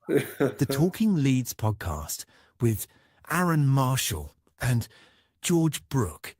The Talking Leeds Podcast with Arron Marshall and George Brooke.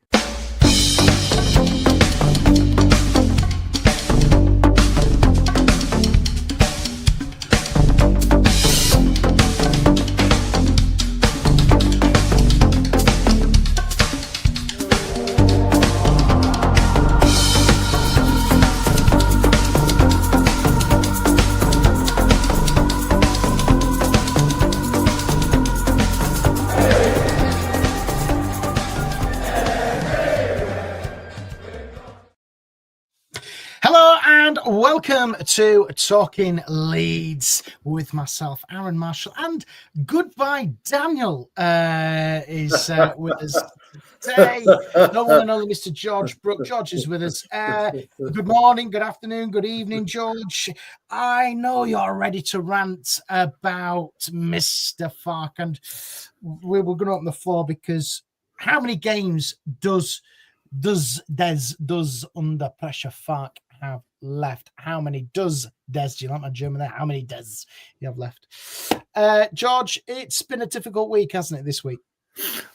Hello and welcome to Talking Leeds with myself, Arron Marshall, and goodbye, Daniel is with us today. No one and only Mr. George Brooke. George is with us. Good morning, good afternoon, good evening, George. I know you're ready to rant about Mr. Farke, and we're going to open the floor because how many games does under pressure Farke have left? How many does Des, do you like my German there? How many does you have left? George, it's been a difficult week, hasn't it, this week?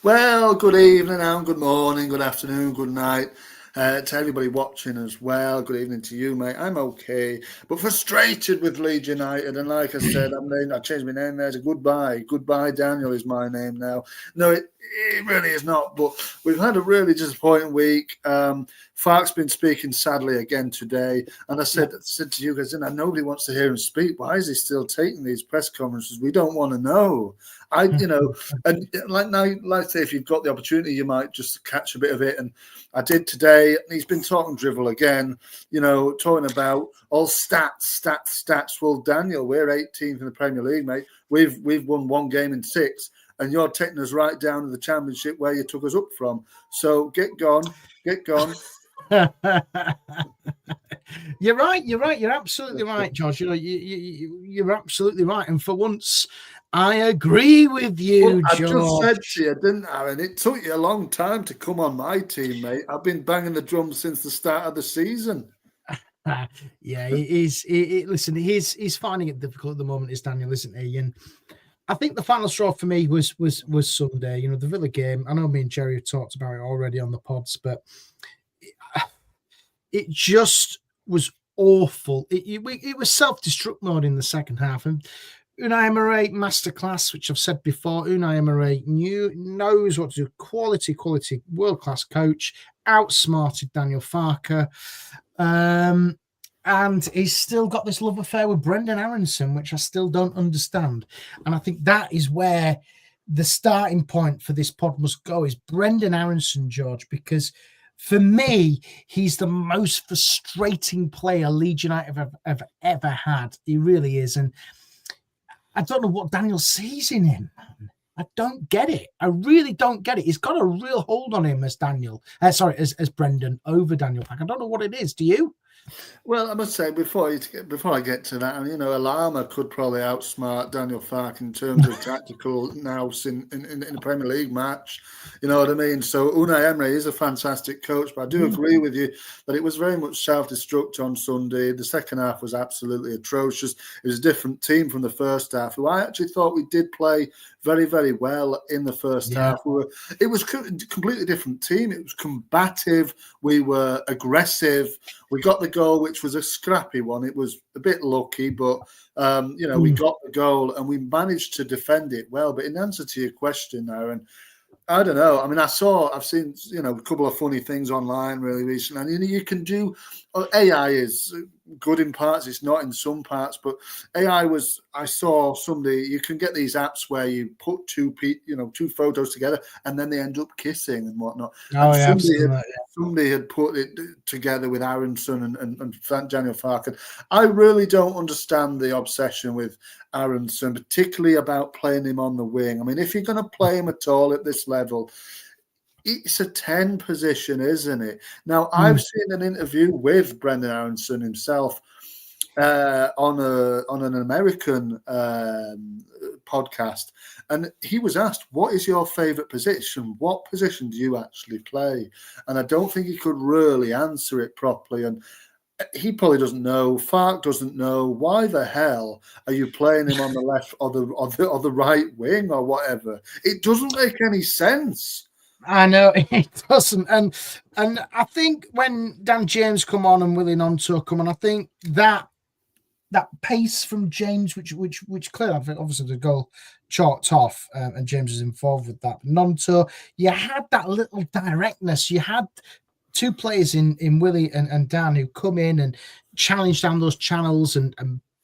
Well, good evening, Alan. Good morning, good afternoon, good night to everybody watching as well. Good evening to you, mate. I'm okay, but frustrated with Leeds United. And like I said, I changed my name there to Goodbye. Goodbye, Daniel is my name now. No, it really is not. But we've had a really disappointing week. Farke's been speaking sadly again today. And I said to you guys, nobody wants to hear him speak. Why is he still taking these press conferences? We don't want to know. And like I say, if you've got the opportunity, you might just catch a bit of it. And I did today. He's been talking drivel again, talking about all stats. Well, Daniel, we're 18th in the Premier League, mate. We've won one game in 6, and you're taking us right down to the Championship where you took us up from. So get gone. You're right. You're absolutely right, George. You're absolutely right. And for once, I agree with you, George. I just said to you, didn't I? And it took you a long time to come on my team, mate. I've been banging the drum since the start of the season. Yeah, listen, he's finding it difficult at the moment, is Daniel, isn't he? And I think the final straw for me was Sunday. The Villa game. I know me and Jerry have talked about it already on the pods, but it just was awful. It was self-destruct mode in the second half, and Unai Emery masterclass, which I've said before. Unai Emery knows what to do. Quality, world-class coach. Outsmarted Daniel Farke. And he's still got this love affair with Brendan Aronson, which I still don't understand. And I think that is where the starting point for this pod must go, is Brendan Aronson, George, because for me, he's the most frustrating player Leeds United have ever had. He really is. And I don't know what Daniel sees in him, man. I don't get it. I really don't get it. He's got a real hold on him as Brendan over Daniel Farke. I don't know what it is. Do you? Well, I must say, before I get to that, Alama could probably outsmart Daniel Farke in terms of tactical nous in a Premier League match. You know what I mean? So Unai Emery is a fantastic coach, but I do agree with you that it was very much self-destruct on Sunday. The second half was absolutely atrocious. It was a different team from the first half, who I actually thought we did play very, very well in the first half. It was a completely different team. It was combative. We were aggressive. We got the goal, which was a scrappy one. It was a bit lucky, but we got the goal and we managed to defend it well. But in answer to your question, Aaron, I don't know. I mean, I've seen, a couple of funny things online really recently. And you can do, AI is good in parts, it's not in some parts, but I saw somebody, you can get these apps where you put two photos together and then they end up kissing and whatnot. Oh, and yeah, somebody had put it together with Aronson and Daniel Farke. I really don't understand the obsession with Aronson, particularly about playing him on the wing. I mean, if you're going to play him at all at this level, it's a 10 position, isn't it? Now, I've seen an interview with Brendan Aronson himself on an American podcast, and he was asked, what is your favourite position? What position do you actually play? And I don't think he could really answer it properly. And he probably doesn't know. Farke doesn't know. Why the hell are you playing him on the left or the right wing or whatever? It doesn't make any sense. I know it doesn't, and I think when Dan James come on and Willie Gnonto come on, I think that pace from James, which clearly obviously the goal chalked off, and James was involved with that. Gnonto, you had that little directness. You had two players in Willie and Dan who come in and challenge down those channels and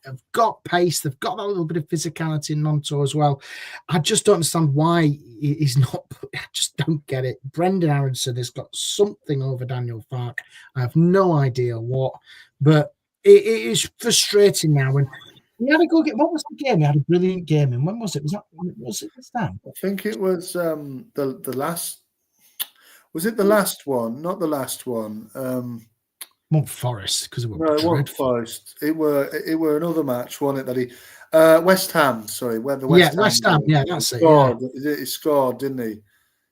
have got pace. They've got that little bit of physicality in Gnonto as well. I just don't understand why he's not. I just don't get it. Brendan Aronson has got something over Daniel Farke. I have no idea what, but it is frustrating now. And he had a good game. What was the game? He had a brilliant game. And when was it? Was it this time? I think it was the last. Was it the last one? Not the last one. Forest, because it no, it wasn't Forest. It were another match, wasn't it? That he West Ham. Sorry, where the West Ham. Yeah, that's it. Scored. Yeah. He scored, didn't he?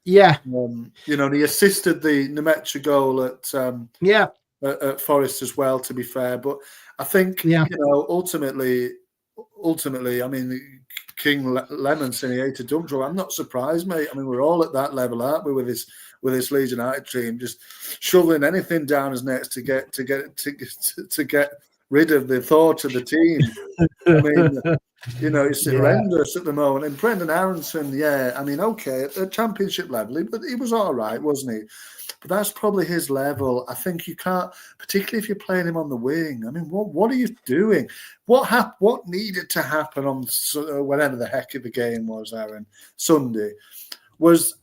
Yeah. And he assisted the Nemecha goal at Forest as well. To be fair, but I think ultimately, I mean, King Lemon saying he ate a dump truck. I'm not surprised, mate. I mean, we're all at that level, aren't we? With this Leeds United team, just shoveling anything down his necks to get rid of the thought of the team. I mean, it's horrendous at the moment. And Brendan Aronson, I mean, okay, at the championship level, but he was all right, wasn't he? But that's probably his level. I think you can't, particularly if you're playing him on the wing. I mean, what are you doing? What needed to happen on whatever the heck of the game was, Aaron, Sunday, was,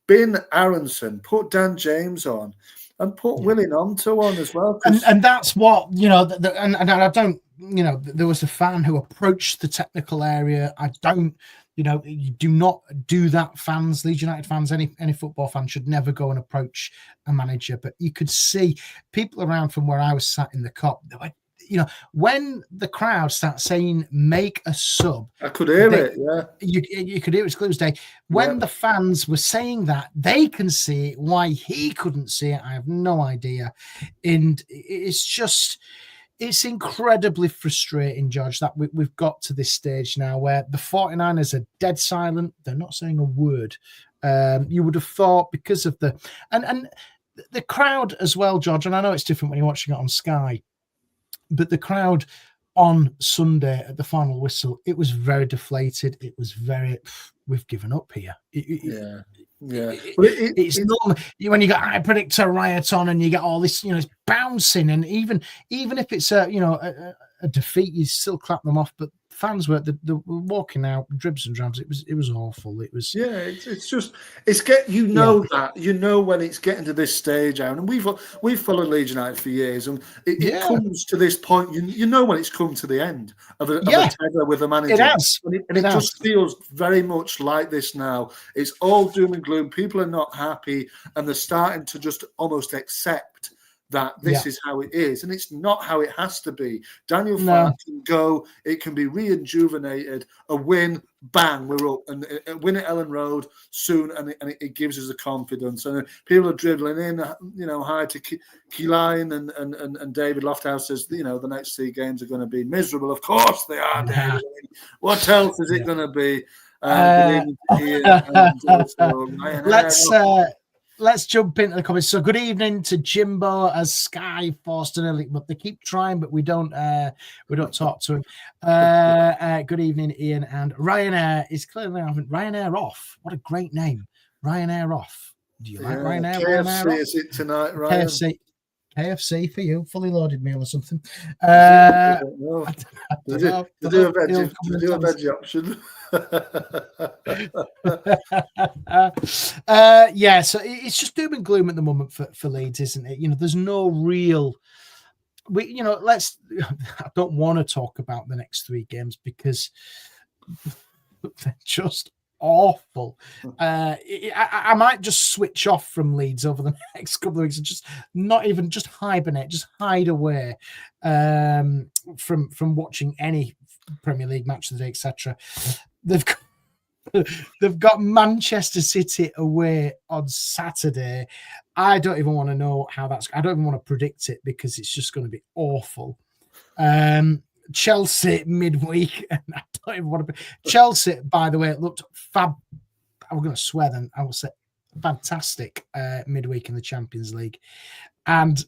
bin Aronson, put Dan James on, and put Willie Gnonto on as well. And that's what, and I don't, there was a fan who approached the technical area. I don't, you do not do that, fans, Leeds United fans, any football fan should never go and approach a manager. But you could see people around from where I was sat in the Kop, they were, when the crowd starts saying make a sub, I could hear it. Yeah, you could hear it. It's clear as day. When the fans were saying that, they can see it. Why he couldn't see it, I have no idea. And it's incredibly frustrating, George, that we've got to this stage now where the 49ers are dead silent. They're not saying a word. You would have thought because of the crowd as well, George. And I know it's different when you're watching it on Sky. But the crowd on Sunday at the final whistle, it was very deflated. It was very, we've given up here. Yeah. It's not when you got I predict a riot on and you get all this, it's bouncing, and even if it's a defeat, you still clap them off. But fans were walking out dribs and drabs. It was awful. It was that when it's getting to this stage, Aaron, and we've followed Leeds United for years, and it comes to this point. You know when it's come to the end of a tether with the manager. It has, and it just feels very much like this now. It's all doom and gloom. People are not happy, and they're starting to just almost accept that this is how it is, and it's not how it has to be. Daniel Farke can go, it can be re-injuvenated, a win, bang, we're up, and a win at Ellen Road soon, and it gives us the confidence. And people are dribbling in, hi to Keyline and David Lofthouse says, the next 3 games are going to be miserable. Of course they are, David. What else is it going to be? Let's jump into the comments. So, good evening to Jimbo as Sky Forster Early, but they keep trying, but we don't talk to him. Good evening, Ian, and Ryanair is clearly Ryanair off. What a great name, Ryanair off. Do you like Ryanair? KFC Ryanair is it tonight, Ryan? KFC for you, fully loaded meal or something. I don't know. Do a veggie option. So it's just doom and gloom at the moment for Leeds, isn't it? There's no real. I don't want to talk about the next 3 games because they're just awful. I might just switch off from Leeds over the next couple of weeks and just hibernate, just hide away from watching any Premier League match of the day, etc. They've got Manchester City away on Saturday. I don't even want to know how I don't even want to predict it because it's just going to be awful. Chelsea midweek, and I don't even want to. Chelsea, by the way, it looked fab. I'm going to swear then. I will say fantastic midweek in the Champions League, and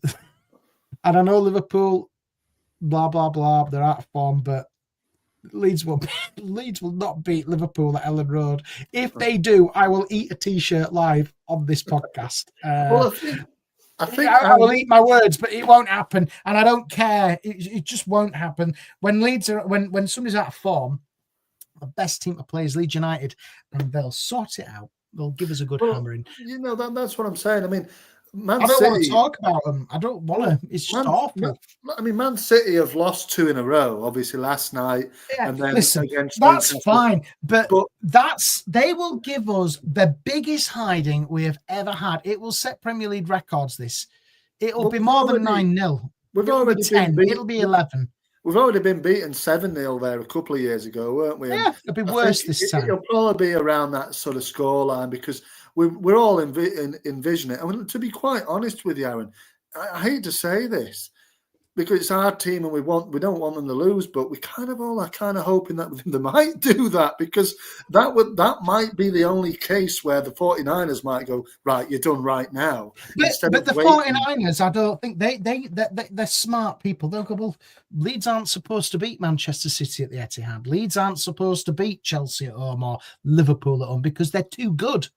I know Liverpool, blah blah blah. They're out of form, but Leeds will not beat Liverpool at Ellen Road. If they do, I will eat a T-shirt live on this podcast. Well, I think I will eat my words, but it won't happen, and I don't care. It just won't happen. When Leeds are when somebody's out of form, the best team to play is Leeds United, and they'll sort it out. They'll give us a good hammering. You know, that's what I'm saying. I mean, I don't want to talk about them. I don't want to. It's just awful. I mean, Man City have lost 2 in a row, obviously last night. Yeah, and then listen, against that's Newcastle. fine, but they will give us the biggest hiding we have ever had. It will set Premier League records. It'll be more than 9-0. We've already been 10. It'll be 11. We've already been beaten 7-0 there a couple of years ago, weren't we? Yeah, it'll be worse this time. It'll probably be around that sort of scoreline because we're all envisioning it. I mean, to be quite honest with you, Arron, I hate to say this because it's our team and we don't want them to lose, but we kind of all are kind of hoping that they might do that because that might be the only case where the 49ers might go, right, you're done right now. But the 49ers, I don't think they're smart people. They'll go, well, Leeds aren't supposed to beat Manchester City at the Etihad. Leeds aren't supposed to beat Chelsea at home or Liverpool at home because they're too good.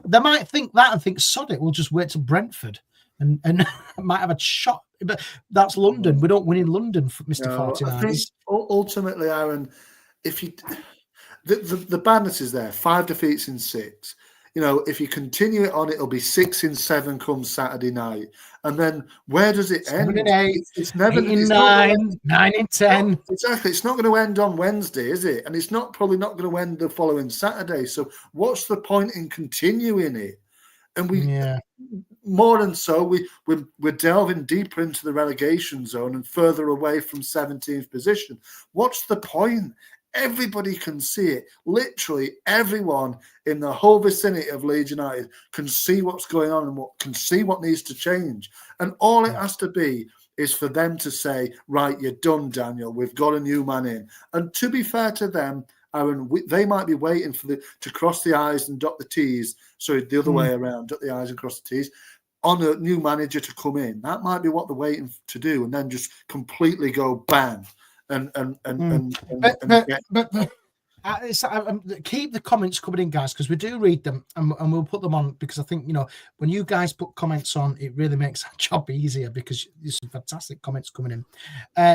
They might think that and think, sod it, we'll just wait till Brentford and might have a shot. But that's London. We don't win in London, Mr. 49ers. I think ultimately, Arron, if you the badness is there, 5 defeats in 6. You know, if you continue it on, it'll be 6 in 7 come Saturday night. And then where does it 7 end? in 8, it's never 8 in 9, 9 in 10. Exactly. It's not going to end on Wednesday, is it? And it's probably not going to end the following Saturday. So what's the point in continuing it? And more than so, we're delving deeper into the relegation zone and further away from 17th position. What's the point? Everybody can see it. Literally everyone in the whole vicinity of Leeds United can see what's going on and can see what needs to change. And all it has to be is for them to say, right, you're done, Daniel. We've got a new man in. And to be fair to them, Arron, they might be waiting for to cross the I's and dot the T's. Sorry, the other way around, dot the I's and cross the T's. On a new manager to come in. That might be what they're waiting to do, and then just completely go bang. Keep the comments coming in, guys, because we do read them and we'll put them on because I think, you know, when you guys put comments on, it really makes our job easier because there's some fantastic comments coming in.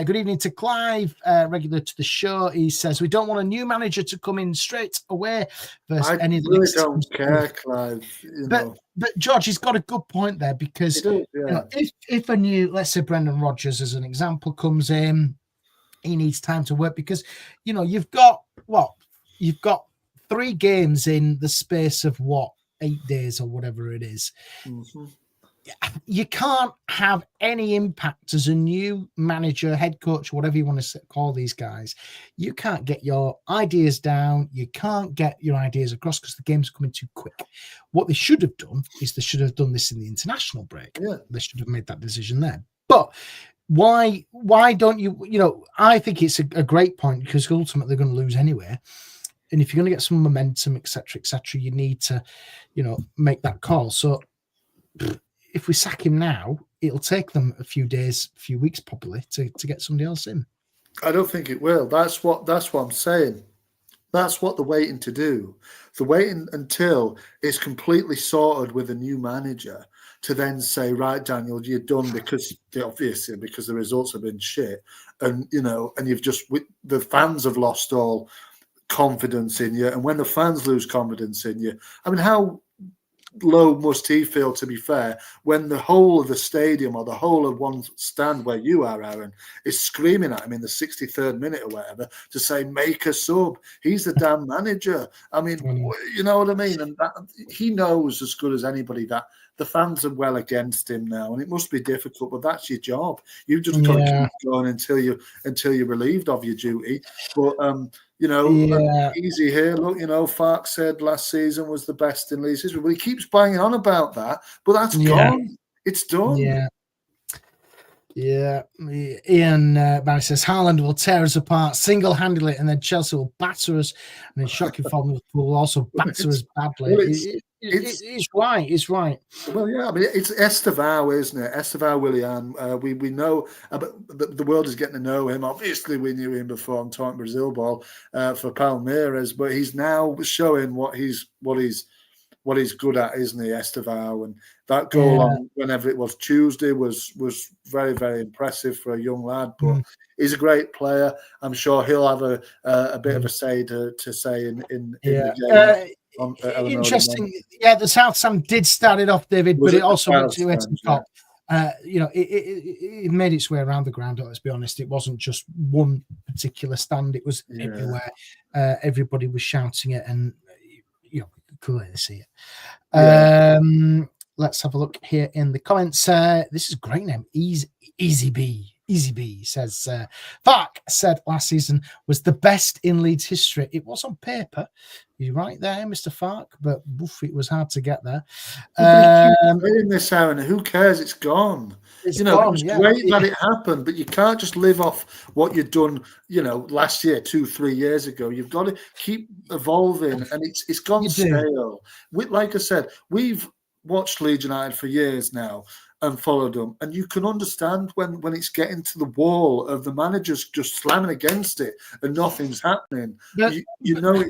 Good evening to Clive, regular to the show. He says, we don't want a new manager to come in straight away. I really don't care, Clive. But George, he's got a good point there because you know, if a new, let's say Brendan Rodgers as an example comes in, he needs time to work because, you know, you've got 3 games in the space of 8 days or whatever it is. Mm-hmm. You can't have any impact as a new manager, head coach, whatever you want to call these guys. You can't get your ideas down. You can't get your ideas across because the game's coming too quick. What they should have done is they should have done this in the international break. Yeah. They should have made that decision there. But why don't you, you know, I think it's a great point because ultimately they're going to lose anyway. And if you're going to get some momentum, et cetera, you need to, you know, make that call. So if we sack him now, it'll take them a few days, a few weeks probably to get somebody else in. I don't think it will. That's what I'm saying. That's what they're waiting to do. They're waiting until it's completely sorted with a new manager to then say, right, Daniel, you're done because the results have been shit. And, you know, and the fans have lost all confidence in you. And when the fans lose confidence in you, I mean, how low must he feel, to be fair, when the whole of the stadium or the whole of one stand where you are, Arron, is screaming at him in the 63rd minute or whatever to say, make a sub. He's the damn manager. I mean, you know what I mean? And he knows as good as anybody that the fans are well against him now, and it must be difficult. But that's your job. You've just got to keep going until you're relieved of your duty. But easy here. Look, Farke said last season was the best in Leeds history. Well, he keeps banging on about that, but that's gone. It's done. Yeah. Ian Barry says Haaland will tear us apart single-handedly, and then Chelsea will batter us, and in shocking form, Liverpool will also batter us badly. Well, it's right. It's right. Well, yeah, I mean, it's Estevao, isn't it? Estevao Willian. We know, but the world is getting to know him. Obviously, we knew him before. I'm talking Brazil ball for Palmeiras, but he's now showing what he's good at, isn't he, Estevao? And that goal on whenever it was Tuesday was very, very impressive for a young lad. But he's a great player. I'm sure he'll have a bit of a say to say in the game. Interesting. The Southampton did start it off, David, but it also went to the top. It made its way around the ground. Let's be honest, it wasn't just one particular stand; it was everywhere. Everybody was shouting it, and you could clearly see it. Let's have a look here in the comments. This is a great name, Easy B says Farke said last season was the best in Leeds history. It was on paper. You're right there, Mr. Farke, but it was hard to get there. In this, Aaron, who cares? It's gone. It's gone, it's great that it happened, but you can't just live off what you've done, last year, 2-3 years ago. You've got to keep evolving, and it's gone stale. Like I said, we've watched Leeds United for years now and followed them, and you can understand when it's getting to the wall of the managers just slamming against it and nothing's happening. It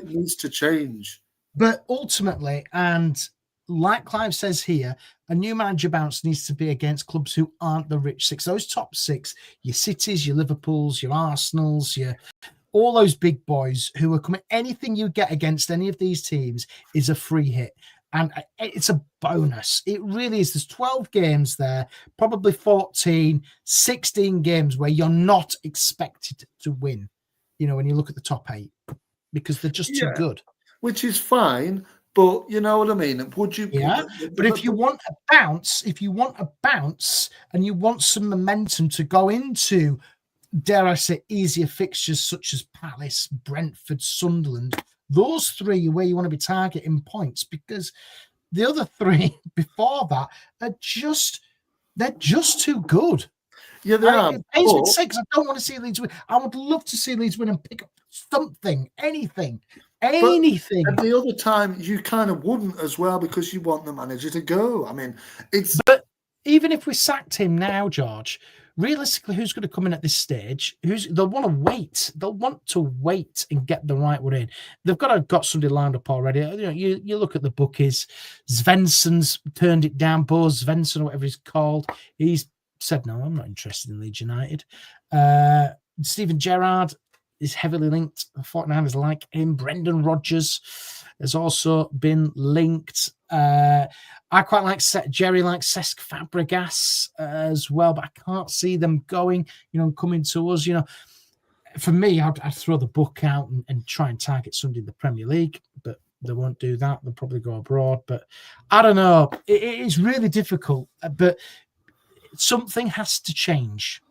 needs to change. But ultimately, and like Clive says here, a new manager bounce needs to be against clubs who aren't the rich six. Those top six, your Cities, your Liverpools, your Arsenals, all those big boys who are coming. Anything you get against any of these teams is a free hit. And it's a bonus. It really is. There's 12 games there, probably 14, 16 games where you're not expected to win, when you look at the top 8, because they're just too good. Which is fine, but you know what I mean? Would you? Yeah, but if you want a bounce, and you want some momentum to go into, dare I say, easier fixtures such as Palace, Brentford, Sunderland, those 3 where you want to be targeting points, because the other 3 before that they're just too good. Yeah, they are. With 6, I don't want to see Leeds win. I would love to see Leeds win and pick up something, anything. But at the other time, you kind of wouldn't as well, because you want the manager to go. I mean, But even if we sacked him now, George, realistically, who's going to come in at this stage? They'll want to wait. They'll want to wait and get the right one in. They've got somebody lined up already. You look at the bookies. Svensson's turned it down. Bo Svensson, or whatever he's called, he's said no. I'm not interested in Leeds United. Steven Gerrard is heavily linked. The 49ers like him. Brendan Rodgers has also been linked. I quite like Jerry likes Cesc Fabregas as well, but I can't see them going, coming to us. For me, I'd throw the book out and try and target somebody in the Premier League, but they won't do that. They'll probably go abroad. But I don't know. It is really difficult, but something has to change.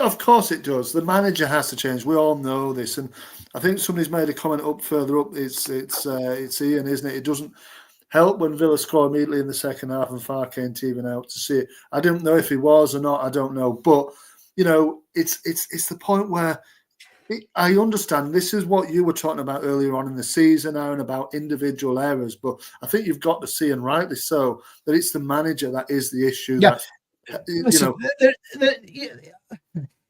Of course it does. The manager has to change. We all know this, and I think somebody's made a comment further up. It's Ian, isn't it? It doesn't help when Villa score immediately in the second half and Farke ain't even out to see it. I don't know if he was or not. I don't know, but it's the point where I understand. This is what you were talking about earlier on in the season, Aaron, about individual errors. But I think you've got to see, and rightly so, that it's the manager that is the issue. Yeah.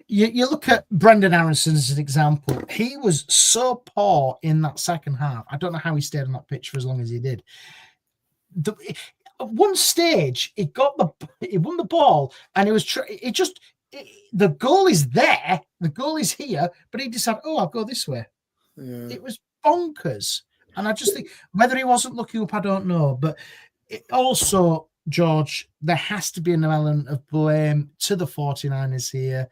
You look at Brendan Aronson as an example. He was so poor in that second half. I don't know how he stayed on that pitch for as long as he did. At one stage, he won the ball, and the goal is there, the goal is here, but he decided, I'll go this way. Yeah. It was bonkers. And I just think whether he wasn't looking up, I don't know. But also, George, there has to be an element of blame to the 49ers here.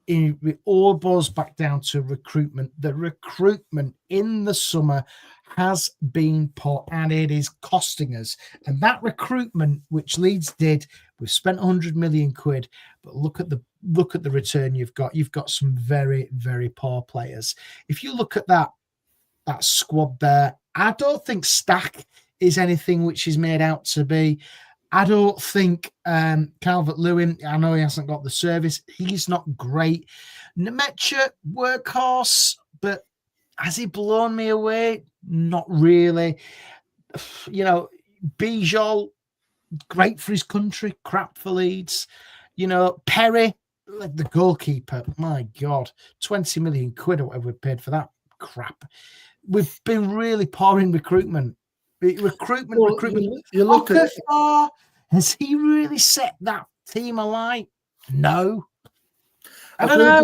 It all boils back down to recruitment. The recruitment in the summer has been poor, and it is costing us. And that recruitment, which Leeds did, we've spent 100 million quid, but look at the return you've got. You've got some very, very poor players. If you look at that squad there, I don't think Stack is anything which is made out to be. I don't think Calvert-Lewin, I know he hasn't got the service. He's not great. Nemecha, workhorse, but has he blown me away? Not really. Bijol, great for his country, crap for Leeds. Perry, like the goalkeeper, my God, 20 million quid or whatever we paid for that crap. We've been really poor in recruitment. Recruitment. You look at it. Has he really set that team alight? No. I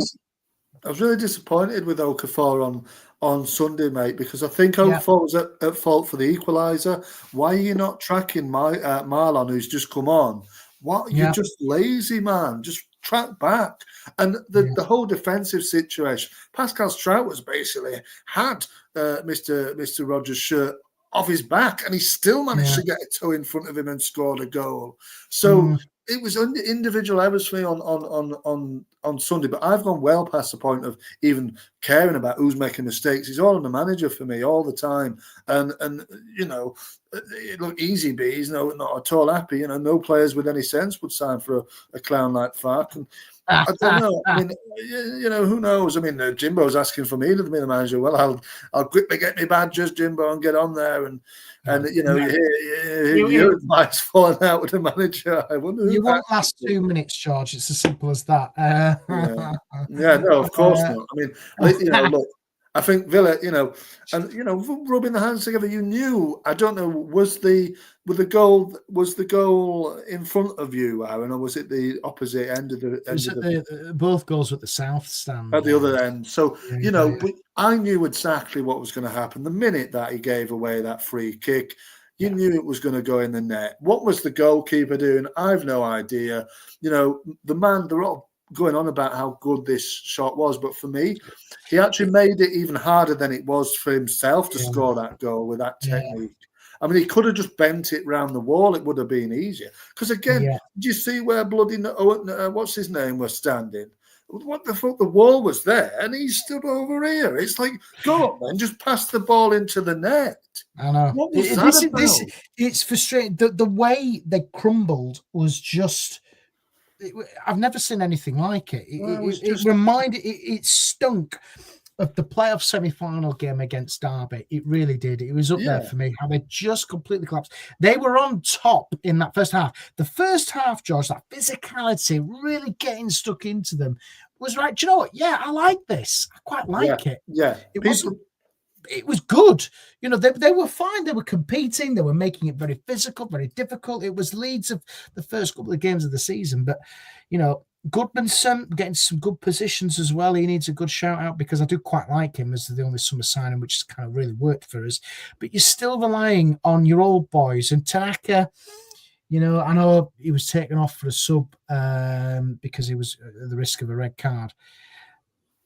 was really disappointed with Okafor on Sunday, mate, because I think Okafor was at fault for the equaliser. Why are you not tracking Marlon, who's just come on? What? You're just lazy, man. Just track back. And the whole defensive situation, Pascal Struijk basically had Mr. Rogers' shirt off his back, and he still managed to get a toe in front of him and scored a goal. So it was individual errors for me on Sunday, but I've gone well past the point of even caring about who's making mistakes. He's all on the manager for me all the time, and it looked easy bees, not at all happy. No players with any sense would sign for a clown like Farke. And I don't know. I mean, who knows? I mean, Jimbo's asking for me to be the manager. Well, I'll quickly get me badges, Jimbo, and get on there. And you hear your advice falling out with the manager. I wonder. You won't last 2 minutes, George. It's as simple as that. No, of course not. I mean, look. I think Villa, rubbing the hands together. You knew. I don't know. Was the goal in front of you, Arron, or was it the opposite end of the? Both goals at the south stand. At the other end. So I knew exactly what was going to happen the minute that he gave away that free kick. You knew it was going to go in the net. What was the goalkeeper doing? I've no idea. The man. They're all going on about how good this shot was, but for me, he actually made it even harder than it was for himself to score that goal with that technique. I mean, he could have just bent it round the wall. It would have been easier. Because again, did you see where bloody what's his name was standing? What the fuck? The wall was there, and he stood over here. It's like, go on, man, just pass the ball into the net. I know. What was that about? It's frustrating. The way they crumbled was just. I've never seen anything like it. It stunk of the playoff semi-final game against Derby. It really did. It was up there for me, how they just completely collapsed. They were on top in that first half. The first half, George, that physicality really getting stuck into them was right. Do you know what? Yeah, I like this. I quite like it. Yeah. It was good. They were fine. They were competing. They were making it very physical, very difficult. It was Leeds of the first couple of games of the season. But, Goodmanson getting some good positions as well. He needs a good shout out because I do quite like him as the only summer signing, which has kind of really worked for us. But you're still relying on your old boys. And Tanaka, I know he was taken off for a sub because he was at the risk of a red card.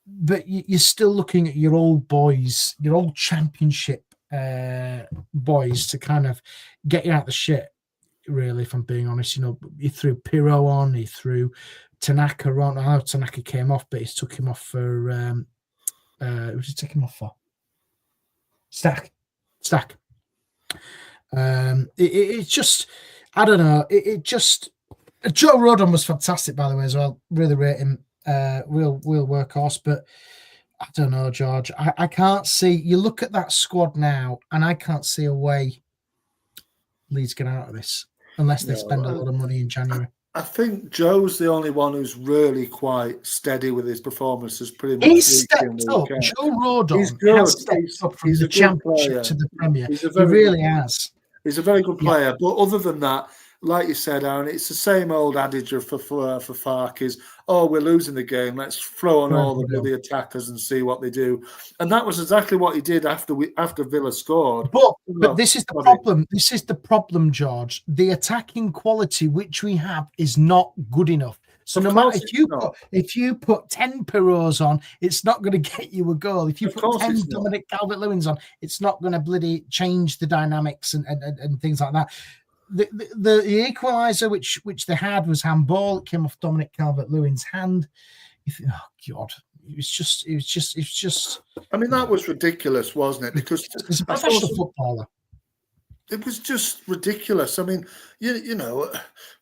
But you're still looking at your old boys, your old championship boys to kind of get you out of the shit, really, if I'm being honest. He threw Pirro on, he threw Tanaka on. I know Tanaka came off, but he took him off for... who did he take him off for? Stack. It's just... I don't know. It just... Joe Rodon was fantastic, by the way, as well. Really rate him. Real workhorse, but I don't know, George. I can't see. You look at that squad now, and I can't see a way Leeds get out of this unless they spend a lot of money in January. I think Joe's the only one who's really quite steady with his performances. Pretty much, he's stepped up. Joe Rodon has stepped up from the Championship to the Premier. He really has. He's a very good player, but other than that, like you said, Arron, it's the same old adage for Farke is, we're losing the game. Let's throw on all the bloody attackers and see what they do. And that was exactly what he did after Villa scored. But this is the problem. This is the problem, George. The attacking quality which we have is not good enough. So Of no matter course if you put 10 Pirots on, it's not going to get you a goal. If you Of put course 10 it's not. Dominic Calvert-Lewins on, it's not going to bloody change the dynamics and things like that. The equaliser which they had was handball. It came off Dominic Calvert-Lewin's hand. You think, oh God, it was just. I mean, that was ridiculous, wasn't it? Because he's a professional footballer. It was just ridiculous. I mean, you know,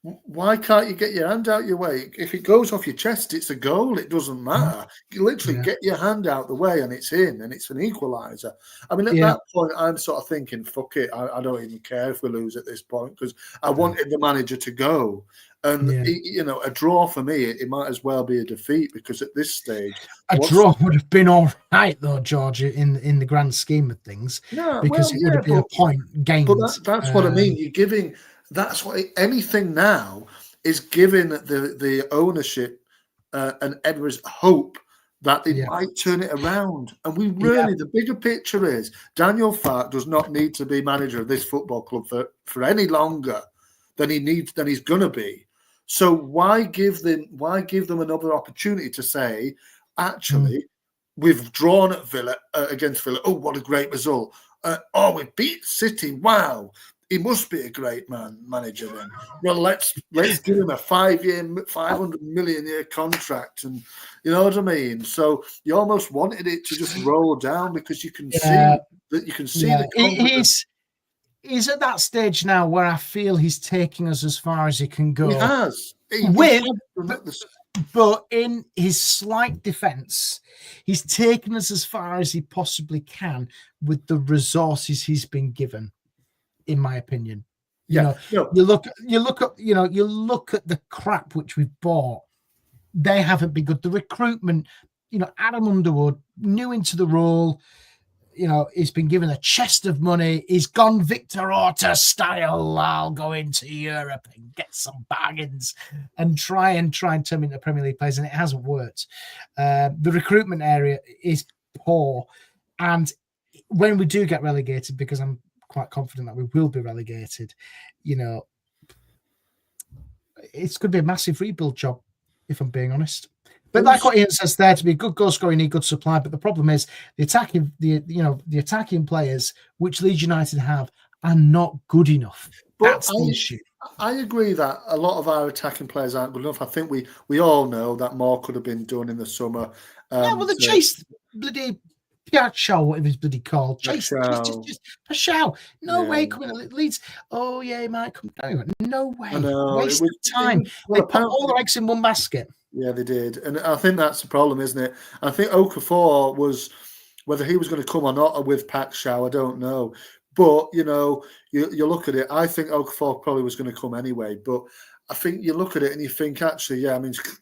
why can't you get your hand out your way? If it goes off your chest, it's a goal. It doesn't matter. You literally get your hand out the way and it's in, and it's an equaliser. I mean, at that point, I'm sort of thinking, fuck it. I don't even care if we lose at this point because I wanted the manager to go. And, you know, a draw for me, it might as well be a defeat because at this stage... A draw would have been all right, though, George, in the grand scheme of things, because it would have been a point gained. But that's what I mean. You're giving... That's what... Anything now is giving the ownership and Edwards hope that they might turn it around. And we really... The bigger picture is Daniel Farke does not need to be manager of this football club for any longer than he's going to be. So why give them another opportunity to say, actually, we've drawn at Villa against Villa. Oh, what a great result! We beat City. Wow, he must be a great manager then. Well, let's give him a 5-year, 500 million year contract, and you know what I mean. So you almost wanted it to just roll down because you can see that you can see the confidence. He's at that stage now where I feel he's taking us as far as he can go. He has. But in his slight defence, he's taken us as far as he possibly can with the resources he's been given, in my opinion. You look at the crap which we've bought. They haven't been good. The recruitment, Adam Underwood, new into the role. He's been given a chest of money. He's gone Victor Orta style. I'll go into Europe and get some bargains and try and turn him into Premier League players, and it hasn't worked. The recruitment area is poor, and when we do get relegated, because I'm quite confident that we will be relegated, it's going to be a massive rebuild job, if I'm being honest. But like what Ian says there, to be a good goal scorer, you need good supply. But the problem is the attacking players, which Leeds United have, are not good enough. That's the issue. I agree that a lot of our attacking players aren't good enough. I think we all know that more could have been done in the summer. They chased bloody Piachau, whatever he's bloody called. Just Piachau. No way coming to Leeds. Oh yeah, he might come down. No way. Waste of time. They put all their eggs in one basket. Yeah, they did. And I think that's the problem, isn't it? I think Okafor was, whether he was going to come or not with Piachau, I don't know. But, you look at it, I think Okafor probably was going to come anyway. But I think you look at it and you think, actually,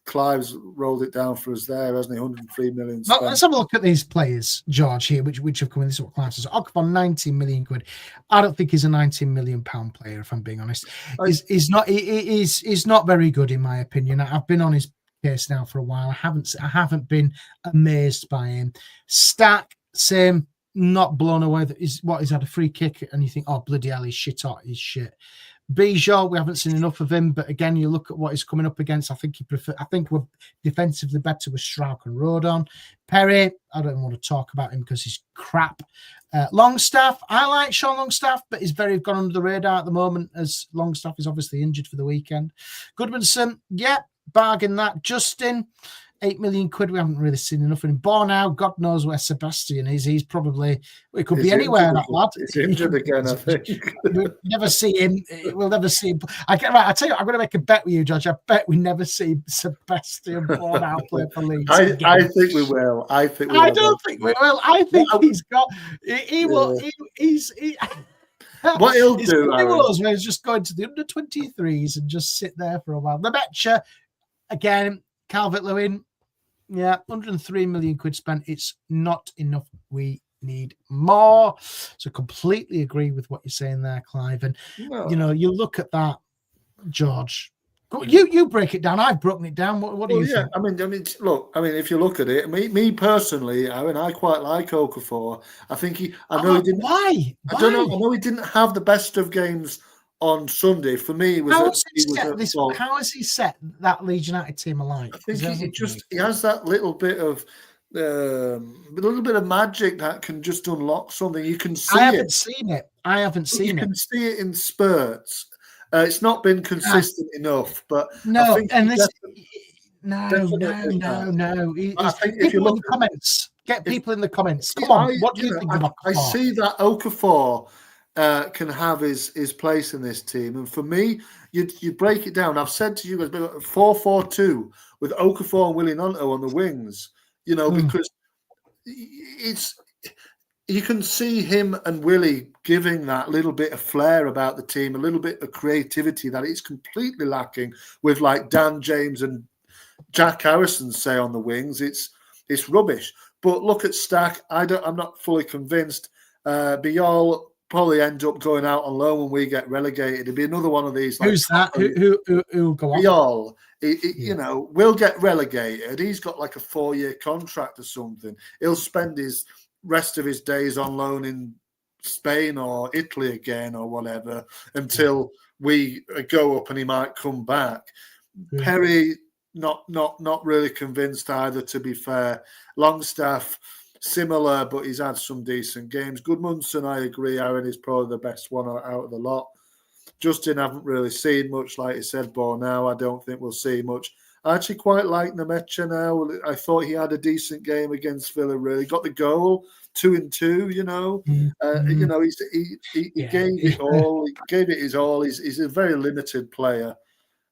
Clive's rolled it down for us there, hasn't he? 103 million. Well, let's have a look at these players, George, here, which have come in. This is what Clive says. Okafor, 19 million quid. I don't think he's a 19 million pound player, if I'm being honest. He's not very good, in my opinion. I've been on his case now for a while. I haven't been amazed by him. Stack, same, not blown away that he's had a free kick and you think, oh bloody hell, he's shit hot, he's shit. Bijou, we haven't seen enough of him, but again, you look at what he's coming up against. I think we're defensively better with Strauch and Rodon. Perry, I don't want to talk about him because he's crap. Longstaff, I like Sean Longstaff, but he's very gone under the radar at the moment as Longstaff is obviously injured for the weekend. Goodmanson, bargain that. Justin, 8 million quid. We haven't really seen enough of him. Bornau, God knows where Sebastian is. He's probably, it could be anywhere, that lad. He's injured again, I think. We'll never see him. We'll never see him. I tell you, I'm going to make a bet with you, George. I bet we never see Sebastian Bornau play for Leeds. I think we will. I don't think we will. I think he's got. He will. He's. What he'll do, where he's just going to the under 23s and just sit there for a while. The Betcher, again, Calvert-Lewin, 103 million quid spent. It's not enough. We need more. So completely agree with what you're saying there, Clive. And you look at that, George. You break it down. I've broken it down. What do you think? I mean, look. I mean, if you look at it, me personally, I quite like Okafor. I think he didn't. Why? I don't know. I know he didn't have the best of games on Sunday, for me, was how has he set that Leeds United team alight? I think he has that little bit of magic that can just unlock something. You can see it. I haven't seen it. You can see it in spurts. It's not been consistent enough, but no. I think and this, no. I think if you look in the comments, get people in the comments. Come on, what do you think of Okafor? I see that Okafor can have his place in this team, and for me, you break it down. I've said to you guys 4-4-2 with Okafor and Willie Gnonto on the wings. Because you can see him and Willie giving that little bit of flair about the team, a little bit of creativity that it's completely lacking with like Dan James and Jack Harrison say on the wings. It's rubbish. But look at Stack. I'm not fully convinced. Biol probably end up going out on loan when we get relegated. It'd be another one of these. Who's that? Who'll go on? Biol. We'll get relegated. He's got like a 4-year contract or something. He'll spend his rest of his days on loan in Spain or Italy again or whatever until we go up, and he might come back. Yeah. Perry, not really convinced either, to be fair. Longstaff, similar, but he's had some decent games. Goodmanson, I agree, Arron is probably the best one out of the lot. Justin, haven't really seen much, like you said, now. I don't think we'll see much. I actually quite like Nemecha now. I thought he had a decent game against Villa, really. Got the goal, 2-2, he gave it all. He gave it his all. He's a very limited player.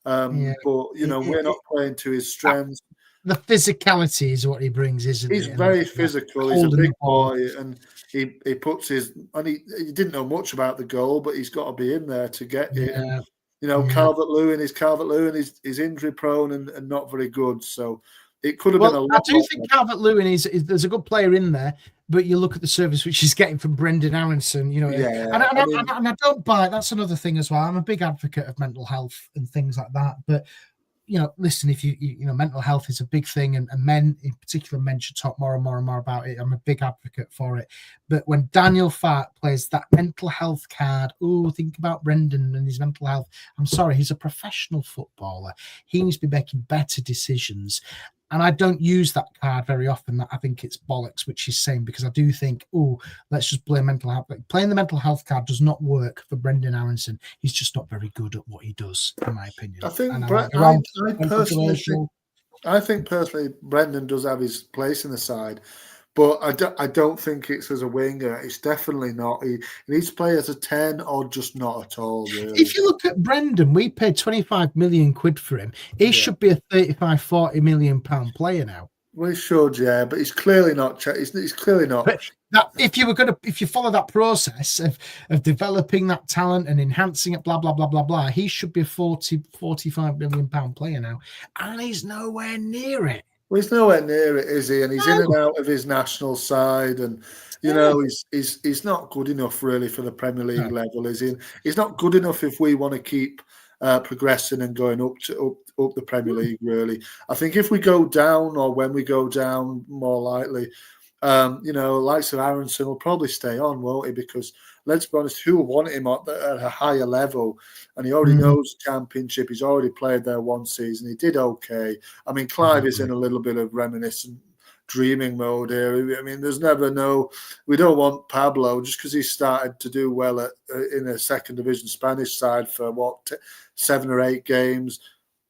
But, we're not playing to his strengths. The physicality is what he brings, isn't He's very physical. He's a big boy, and he puts his. And he didn't know much about the goal, but he's got to be in there to get it. And, Calvert-Lewin is He's injury prone and not very good. So it could have been a lot. I do think Calvert-Lewin is there's a good player in there, but you look at the service which he's getting from Brendan Aronson, and I don't buy it. That's another thing as well. I'm a big advocate of mental health and things like that, but. Listen, if you mental health is a big thing, and men, in particular, men should talk more and more and more about it. I'm a big advocate for it. But when Daniel Farke plays that mental health card, think about Brendan and his mental health. I'm sorry, he's a professional footballer. He needs to be making better decisions. And I don't use that card very often. I think it's bollocks, which he's saying, because I do think, let's just play mental health. Like, playing the mental health card does not work for Brendan Aronson. He's just not very good at what he does, in my opinion. I think personally, Brendan does have his place in the side, but I don't think it's as a winger. It's definitely not. He needs to play as a 10 or just not at all, really. If you look at Brendan, we paid 25 million quid for him. He should be a 35, 40 million pound player now. We should, but he's clearly not. He's clearly not. But if you follow that process of developing that talent and enhancing it, blah, blah, blah, blah, blah, he should be a 40, 45 million pound player now. And he's nowhere near it. Well, he's nowhere near it, is he? And he's in and out of his national side, and he's not good enough really for the Premier League level, is he? He's not good enough if we want to keep progressing and going up the Premier League. Really, I think if we go down, or when we go down, more likely, likes of Aronson will probably stay on, won't he? Because let's be honest, who will want him at a higher level? And he already knows the Championship. He's already played there one season. He did okay. I mean, Clive is in a little bit of reminiscent dreaming mode here. I mean, we don't want Pablo just because he started to do well in a second division Spanish side for 7 or 8 games.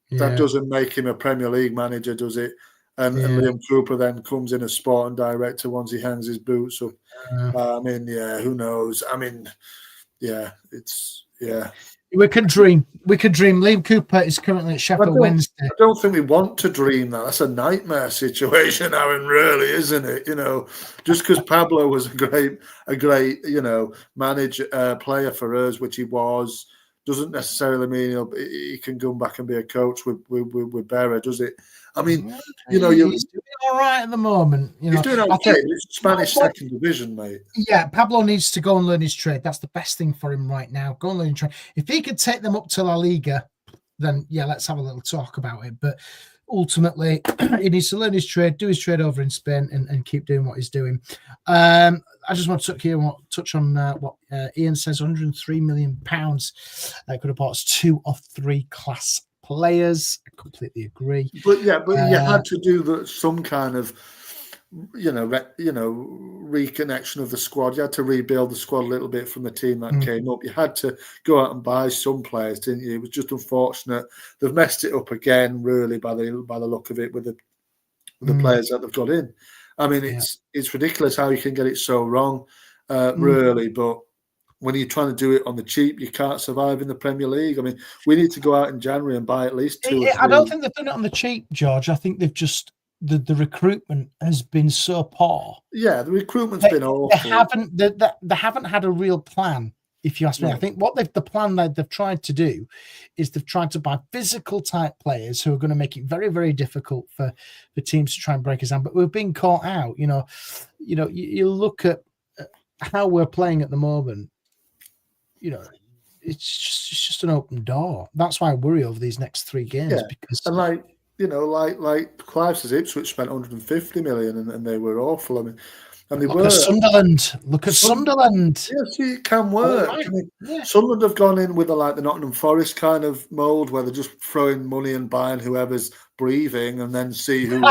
Yeah. That doesn't make him a Premier League manager, does it? And Liam Cooper then comes in as sporting director once he hangs his boots up. Who knows? I mean, We could dream. Liam Cooper is currently at Sheffield Wednesday. I don't think we want to dream that. That's a nightmare situation, Arron, really, isn't it? Just because Pablo was a great, manager, player for us, which he was, doesn't necessarily mean he can come back and be a coach with Berra, does it? I mean, he's doing all right at the moment. He's doing okay. It's Spanish second division, mate. Yeah, Pablo needs to go and learn his trade. That's the best thing for him right now. Go and learn his trade. If he could take them up to La Liga, then let's have a little talk about it. But ultimately, he needs to learn his trade, do his trade over in Spain, and keep doing what he's doing. I just want to touch on what Ian says. £103 million could have bought us 2 or 3 class players. I completely agree. But you had to do some kind of reconnection of the squad. You had to rebuild the squad a little bit from the team that came up. You had to go out and buy some players, didn't you? It was just unfortunate. They've messed it up again, really, by the look of it, with the players that they've got in. I mean, it's ridiculous how you can get it so wrong, really. But when you're trying to do it on the cheap, you can't survive in the Premier League. I mean, we need to go out in January and buy at least 2 or 3. I don't think they've done it on the cheap, George. I think they've just the recruitment has been so poor. Yeah, the recruitment's been awful. They haven't had a real plan. If you ask me, I think the plan that they've tried to do is they've tried to buy physical type players who are going to make it very, very difficult for teams to try and break us down. But we're being caught out. You look at how we're playing at the moment. It's just an open door. That's why I worry over these next 3 games because. And like Clive says, Ipswich spent 150 million and they were awful. I mean, and they Look at Sunderland. Yes, it can work. Right. I mean, Sunderland have gone in with the Nottingham Forest kind of mould where they're just throwing money and buying whoever's breathing and then see who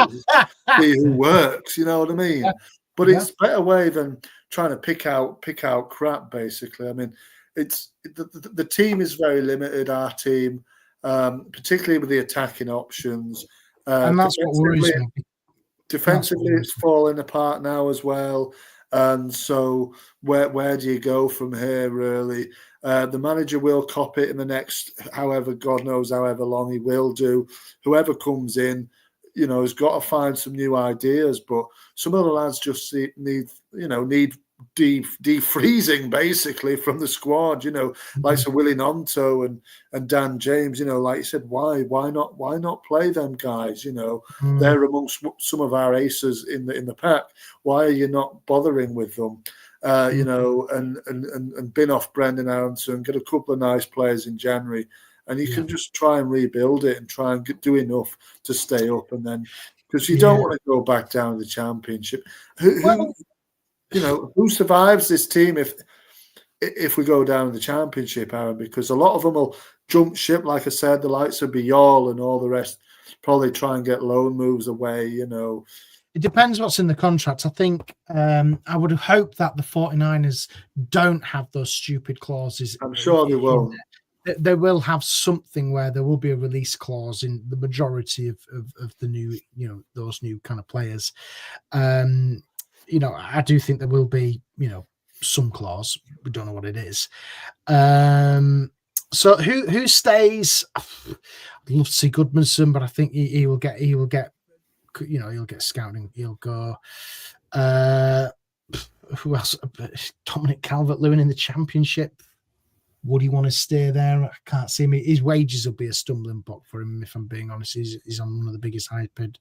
works. You know what I mean? Yeah. But it's a better way than trying to pick out crap. Basically, I mean, it's the team is very limited. Our team. Particularly with the attacking options. And that's what worries me. Defensively, it's falling apart now as well. And so where do you go from here, really? The manager will cop it in the next, God knows however long he will do. Whoever comes in, has got to find some new ideas. But some of the lads just need defreezing basically from the squad, like Sir Willie Nonto and Dan James, like you said, why not play them guys? They're amongst some of our aces in the pack. Why are you not bothering with them? And bin off Brendan Aronson, get a couple of nice players in January, and you can just try and rebuild it and try and do enough to stay up, and then because you don't want to go back down to the Championship. Who survives this team if we go down to the Championship, Aaron? Because a lot of them will jump ship, like I said, the likes of Biol and all the rest, probably try and get loan moves away, It depends what's in the contract. I think I would hope that the 49ers don't have those stupid clauses. I'm sure they won't. They will have something where there will be a release clause in the majority of the new, those new kind of players. I do think there will be, some clause. We don't know what it is. So who stays? I'd love to see Goodmanson, but I think he will get, he'll get scouting. He'll go. Who else? Dominic Calvert-Lewin in the Championship. Would he want to stay there? I can't see him. His wages will be a stumbling block for him, if I'm being honest. He's on one of the biggest high-paid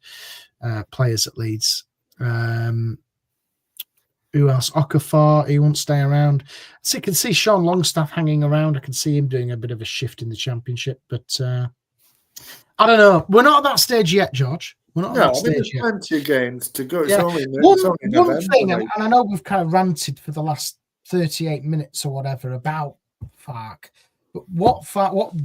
players at Leeds. Who else? Okafor, he won't stay around. So you can see Sean Longstaff hanging around. I can see him doing a bit of a shift in the Championship, but I don't know. We're not at that stage yet, George. We're not at that stage yet. Plenty of games to go. It's only one thing, and I know we've kind of ranted for the last 38 minutes or whatever about Farke. But what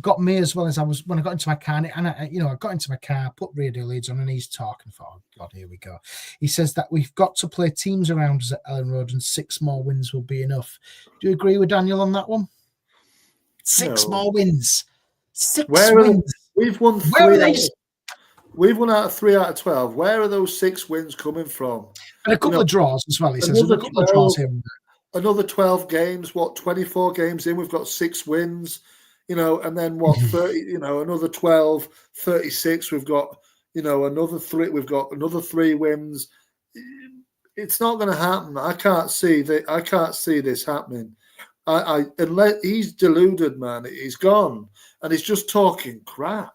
got me as well is when I got into my car, and I got into my car, put Radio Leeds on, and he's talking. For oh God, here we go. He says that we've got to play teams around us at Ellen Road, and 6 more wins will be enough. Do you agree with Daniel on that one? 6 more wins. 6 wins. We've won 3. We've won out of 3 out of 12. Where are those 6 wins coming from? And a couple of draws as well. He says a couple of draws here and there. Another 12 games, 24 games in, we've got 6 wins, and then 30, another 12, 36, we've got, another 3, we've got another 3 wins. It's not going to happen. I can't see this happening. Unless he's deluded, man. He's gone and he's just talking crap.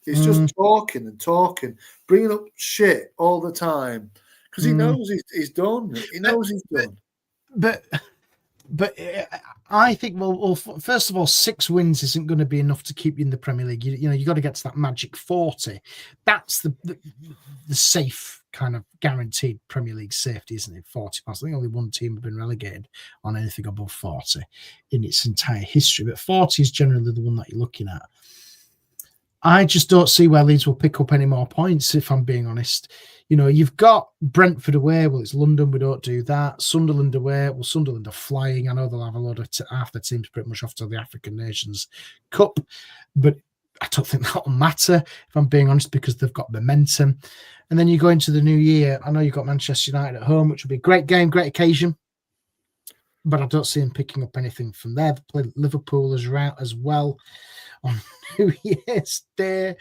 He's just talking and talking, bringing up shit all the time because he knows he's done. He knows he's done. But But I think, well, first of all, 6 wins isn't going to be enough to keep you in the Premier League. You got to get to that magic 40. That's the safe kind of guaranteed Premier League safety, isn't it? 40 points. I think only one team have been relegated on anything above 40 in its entire history. But 40 is generally the one that you're looking at. I just don't see where Leeds will pick up any more points, if I'm being honest. You've got Brentford away. Well, it's London. We don't do that. Sunderland away. Well, Sunderland are flying. I know they'll have a lot of half the teams pretty much off to the African Nations Cup, but I don't think that'll matter, if I'm being honest, because they've got momentum. And then you go into the new year. I know you've got Manchester United at home, which will be a great game, great occasion, but I don't see them picking up anything from there. They play Liverpool as well on New Year's Day.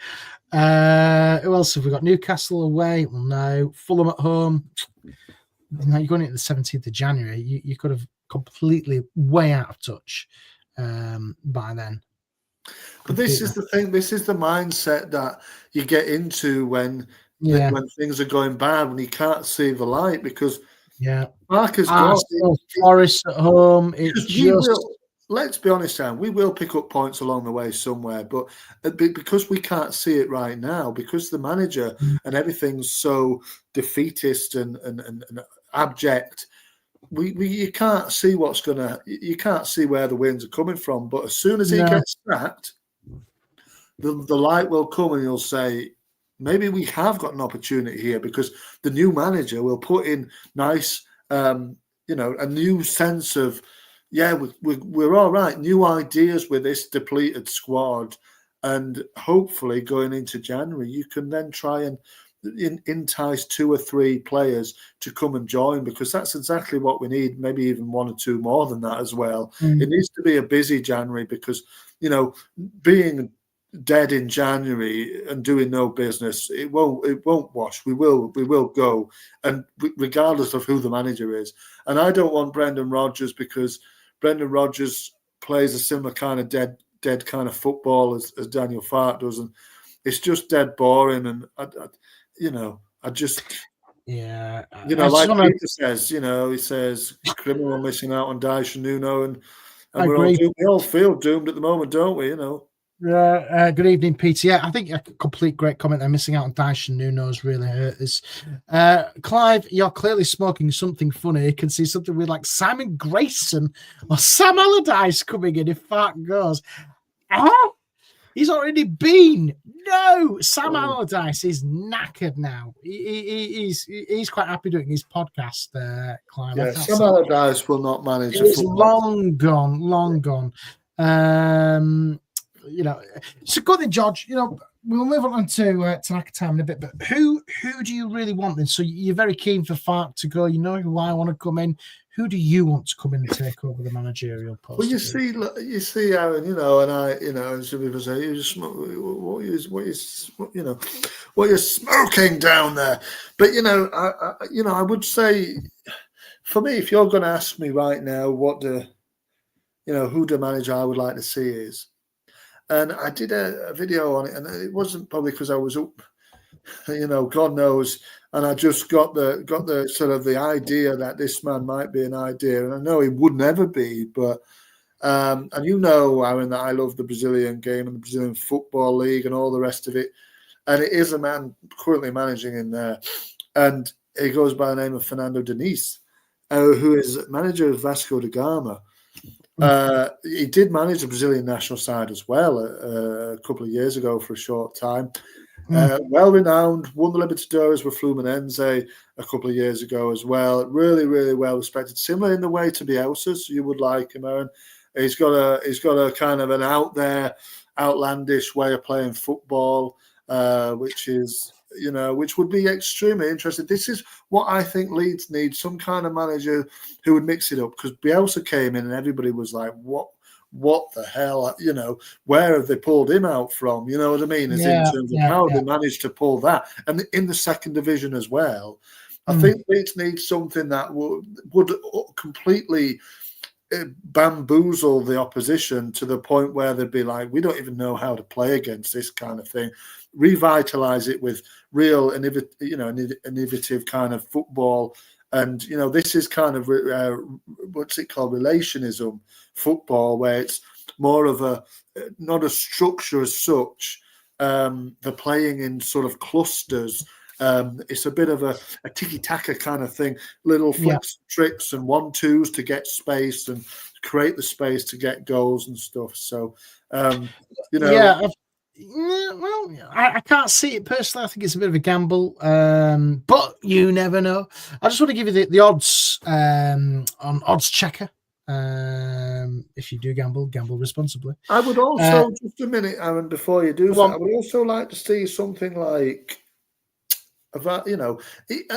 Who else have we got? Newcastle away? Well, no. Fulham at home. Now you're going into the 17th of January. You could have completely way out of touch by then. But this is the thing. This is the mindset that you get into when things are going bad, when you can't see the light, because Farke's got Forest at home. It's just. Let's be honest, Aaron, we will pick up points along the way somewhere, but because we can't see it right now, because the manager and everything's so defeatist and abject, you can't see you can't see where the wins are coming from. But as soon as he gets sacked, the light will come and you'll say, maybe we have got an opportunity here, because the new manager will put in nice, a new sense of, we're all right. New ideas with this depleted squad, and hopefully going into January, you can then try and entice 2 or 3 players to come and join, because that's exactly what we need. Maybe even 1 or 2 more than that as well. It needs to be a busy January, because being dead in January and doing no business, it won't wash. We will go, and regardless of who the manager is. And I don't want Brendan Rodgers, because Brendan Rodgers plays a similar kind of dead kind of football as Daniel Farke does, and it's just dead boring. And like Peter says, he says criminal missing out on Dyche and Nuno, and we all feel doomed at the moment, don't we? Good evening, Peter. Yeah, I think a complete great comment there. Missing out on Dyche and Nuno's really hurt us. Clive, you're clearly smoking something funny. You can see something with like Simon Grayson or Sam Allardyce coming in if Farke goes. He's already been. No, Sam Allardyce is knackered now. He's quite happy doing his podcast, Clive. Yeah, Sam Allardyce will not manage. He's long gone. So go then, George. We'll move on to Nakatime in a bit. But who do you really want then? So you're very keen for Farke to go. You know who I want to come in. Who do you want to come in and take over the managerial post? Well, you see, Aaron. And I, some people say, what you're smoking down there. But I would say, for me, if you're going to ask me right now, who the manager I would like to see is. And I did a video on it, and it wasn't probably because I was up, God knows. And I just got the sort of the idea that this man might be an idea, and I know he would never be. But and Aaron, that I love the Brazilian game and the Brazilian Football League and all the rest of it. And it is a man currently managing in there, and he goes by the name of Fernando Diniz, who is manager of Vasco da Gama. He did manage the Brazilian national side as well a couple of years ago for a short time. Well-renowned, won the Libertadores with Fluminense a couple of years ago as well. Really, really well respected. Similar in the way to Bielsa's, you would like him, Aaron. He's got a kind of an out there, outlandish way of playing football, which is which would be extremely interesting. This is what I think Leeds need, some kind of manager who would mix it up, because Bielsa came in and everybody was like, what the hell, where have they pulled him out from? You know what I mean? In terms of how they managed to pull that. And in the second division as well. I think Leeds need something that would completely bamboozle the opposition to the point where they'd be like, we don't even know how to play against this kind of thing. Revitalize it with real innovative kind of football And, this is kind of, what's it called, relationism football, where it's more of not a structure as such. They're playing in sort of clusters. It's a bit of a tiki-taka kind of thing, little flicks, tricks and 1-2s to get space and create the space to get goals and stuff. So, well, I can't see it personally. I think it's a bit of a gamble, but you never know. I just want to give you the odds on Odds Checker. If you do gamble responsibly. I would also, just a minute, Aaron, before you do so, I would also like to see something like that,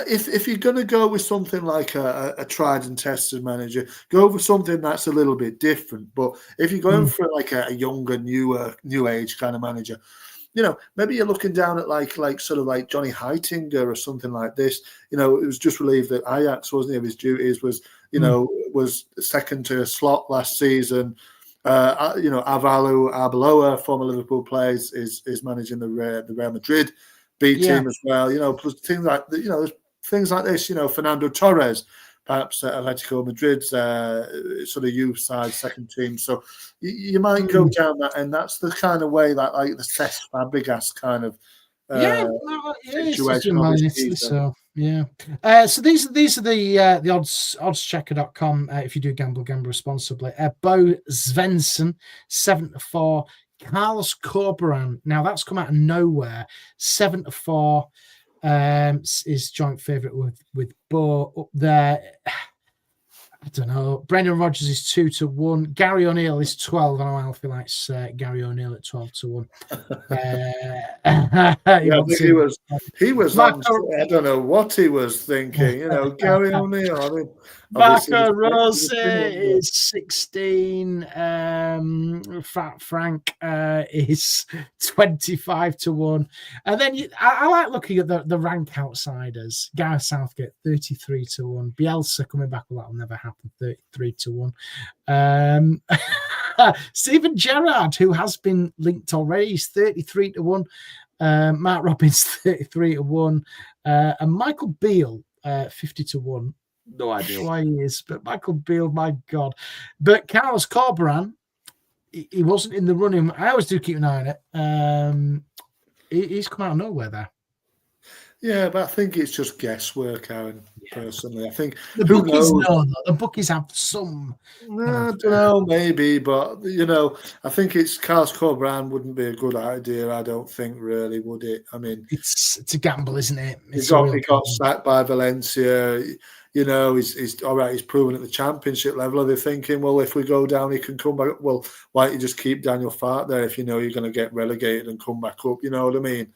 if you're going to go with something like a tried and tested manager, go for something that's a little bit different. But if you're going for like a younger, new age kind of manager, maybe you're looking down at like sort of like Johnny Heitinger or something like this. It was just relieved that Ajax, wasn't he, of his duties, was second to a slot last season. Avalu Arbeloa, former Liverpool player, is managing the Real Madrid B team as well. Plus things like things like this. Fernando Torres, perhaps Atletico Madrid's sort of youth side second team. So you might go down that, and that's the kind of way that like the Cesc Fabregas kind of situation. So these are the oddschecker.com. If you do gamble responsibly. Bo Svensson 7-4. Carlos Corberan. Now that's come out of nowhere. 7-4 is joint favourite with Bo up there. I don't know. Brendan Rodgers is 2-1. Gary O'Neill is 12. I know Alfie likes Gary O'Neill at 12-1. He was on, I don't know what he was thinking. Gary O'Neill. I mean, Marco Rose is 16. Fat Frank is 25-1. And then I like looking at the rank outsiders. Gareth Southgate 33-1. Bielsa coming back, well, that'll never happen. 33-1. Steven Gerrard, who has been linked already, is 33-1. Mark Robbins 33-1. And Michael Beale 50-1. No idea why he is, but Michael Beale, my God. But Carlos Corberan, he wasn't in the running. I always do keep an eye on it. He's come out of nowhere there. Yeah, but I think it's just guesswork, Aaron, personally. I think the bookies know that. The bookies have some. I don't know, maybe, but, I think it's Carlos Corberan wouldn't be a good idea, I don't think, really, would it? I mean, it's a gamble, isn't it? He got sacked by Valencia. He's all right. He's proven at the Championship level. Are they thinking, well, if we go down, he can come back? Well, why don't you just keep Daniel Farke there if you're going to get relegated and come back up? You know what I mean?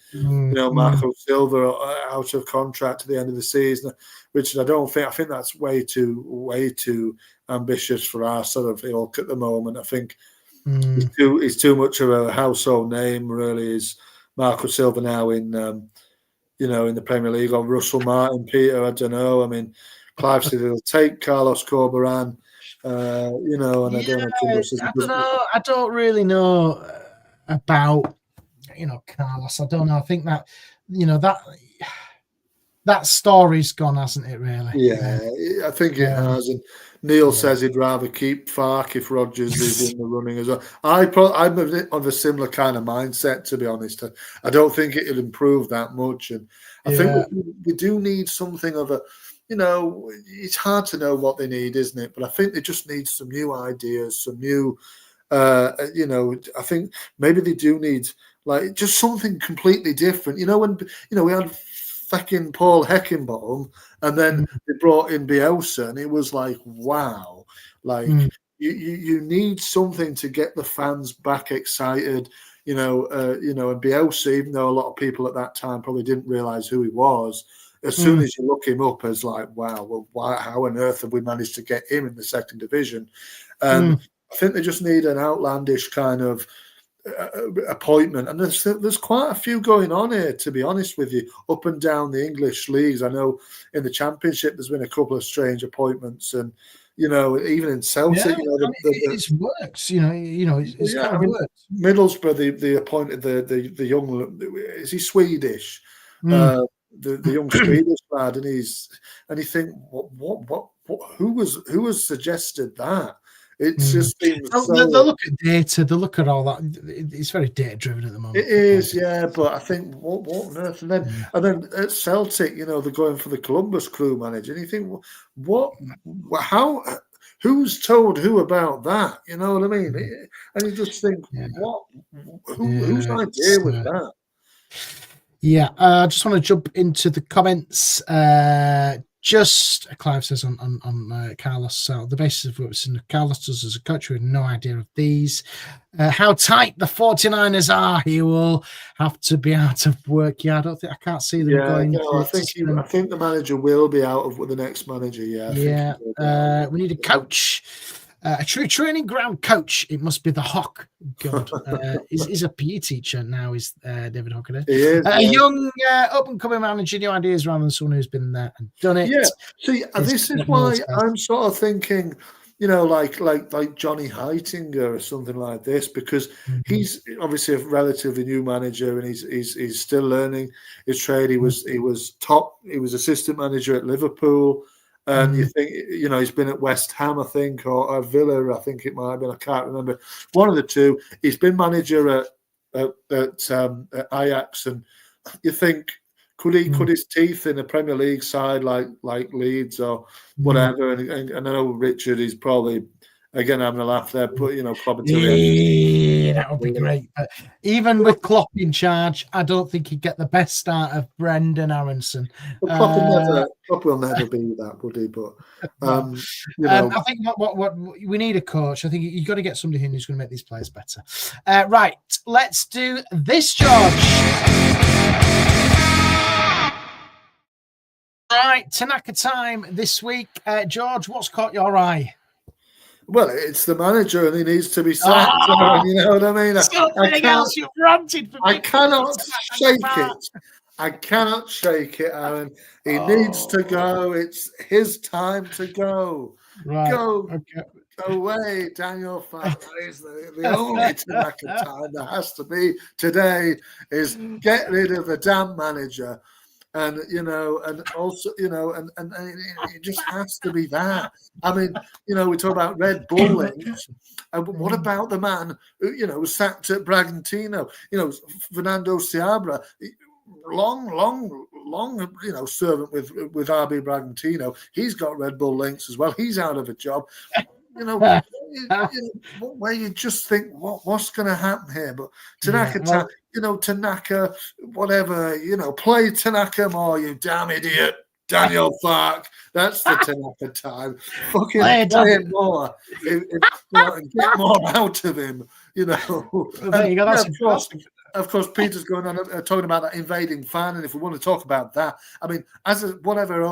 Marco Silva out of contract to the end of the season, which I think that's way too ambitious for our sort of ilk at the moment. I think he's too much of a household name. Really, is Marco Silva now in the Premier League, or Russell Martin, Peter? I don't know. I mean, Clive said he'll take Carlos Corberan, and I don't know too much. I don't know. I don't really know about, Carlos. I don't know. I think that, that story's gone, hasn't it, really? Yeah, I think it has. And Neil says he'd rather keep Farke if Rodgers is in the running as well. I'm of a similar kind of mindset, to be honest. I don't think it'll improve that much. And I think we do need something of a, it's hard to know what they need, isn't it? But I think they just need some new ideas, some new, I think maybe they do need like just something completely different. When we had fucking Paul Heckingbottom, and then they brought in Bielsa, and it was like, wow, like you need something to get the fans back excited, and Bielsa, even though a lot of people at that time probably didn't realise who he was, as soon as you look him up as like, wow, well, how on earth have we managed to get him in the second division? I think they just need an outlandish kind of appointment, and there's quite a few going on here, to be honest with you, up and down the English leagues. I know in the Championship there's been a couple of strange appointments, and even in Celtic, it works. It's kind of works. Middlesbrough, they appointed the young. Is he Swedish? the young Swedish lad, and you think, what who has suggested that? It just seems so. They'll look at data. They'll look at all that. It's very data driven at the moment. It is, yeah. But I think what on earth? And then at Celtic, they're going for the Columbus Crew manager, and you think, how? Who's told who about that? You know what I mean? And you just think, whose idea was that? Yeah, I just want to jump into the comments. Just Clive says on Carlos, the basis of what was in Carlos does as a coach, we had no idea of these. How tight the 49ers are, he will have to be out of work. Yeah, I can't see them going. No, I think the manager will be out with the next manager. Yeah, we need a coach. A true training ground coach. It must be the Hawk God. Is a PE teacher now. Is David Hawker? He is, a young up-and-coming manager, new ideas rather than someone who's been there and done it. Yeah. See, this is why I'm sort of thinking, like Johnny Heitinger or something like this, because he's obviously a relatively new manager and he's still learning his trade. He was assistant manager at Liverpool. And you think, he's been at West Ham, I think, or Villa, I think it might have been. I can't remember. One of the two. He's been manager at Ajax, and you think, could he cut his teeth in a Premier League side like Leeds or whatever? And I know Richard is probably again having a laugh there, but Klopp until that would be great. But even with Klopp in charge, I don't think he'd get the best out of Brendan Aronson. Klopp will never be that, would he? But I think what we need a coach. I think you've got to get somebody in who's going to make these players better. Right, let's do this, George. Right, Tanaka time this week. George, what's caught your eye? Well, it's the manager, and he needs to be sacked. You know what I mean? I cannot shake it. I cannot shake it, Aaron. He needs to go. It's his time to go. Right. Go away, Daniel Farke. Is the only Tanaka time there has to be today is get rid of the damn manager. And and also, and it just has to be that. I mean, we talk about Red Bull links. What about the man who was sacked at Bragantino? Fernando Seabra, long, servant with RB Bragantino. He's got Red Bull links as well. He's out of a job. Where you just think, what's going to happen here? But Tanaka, Tanaka, whatever, play Tanaka more, you damn idiot, Daniel Farke. That's the Tanaka time. Fucking play him more, and get more out of him. Of course, Peter's going on talking about that invading fan, and if we want to talk about that, I mean, however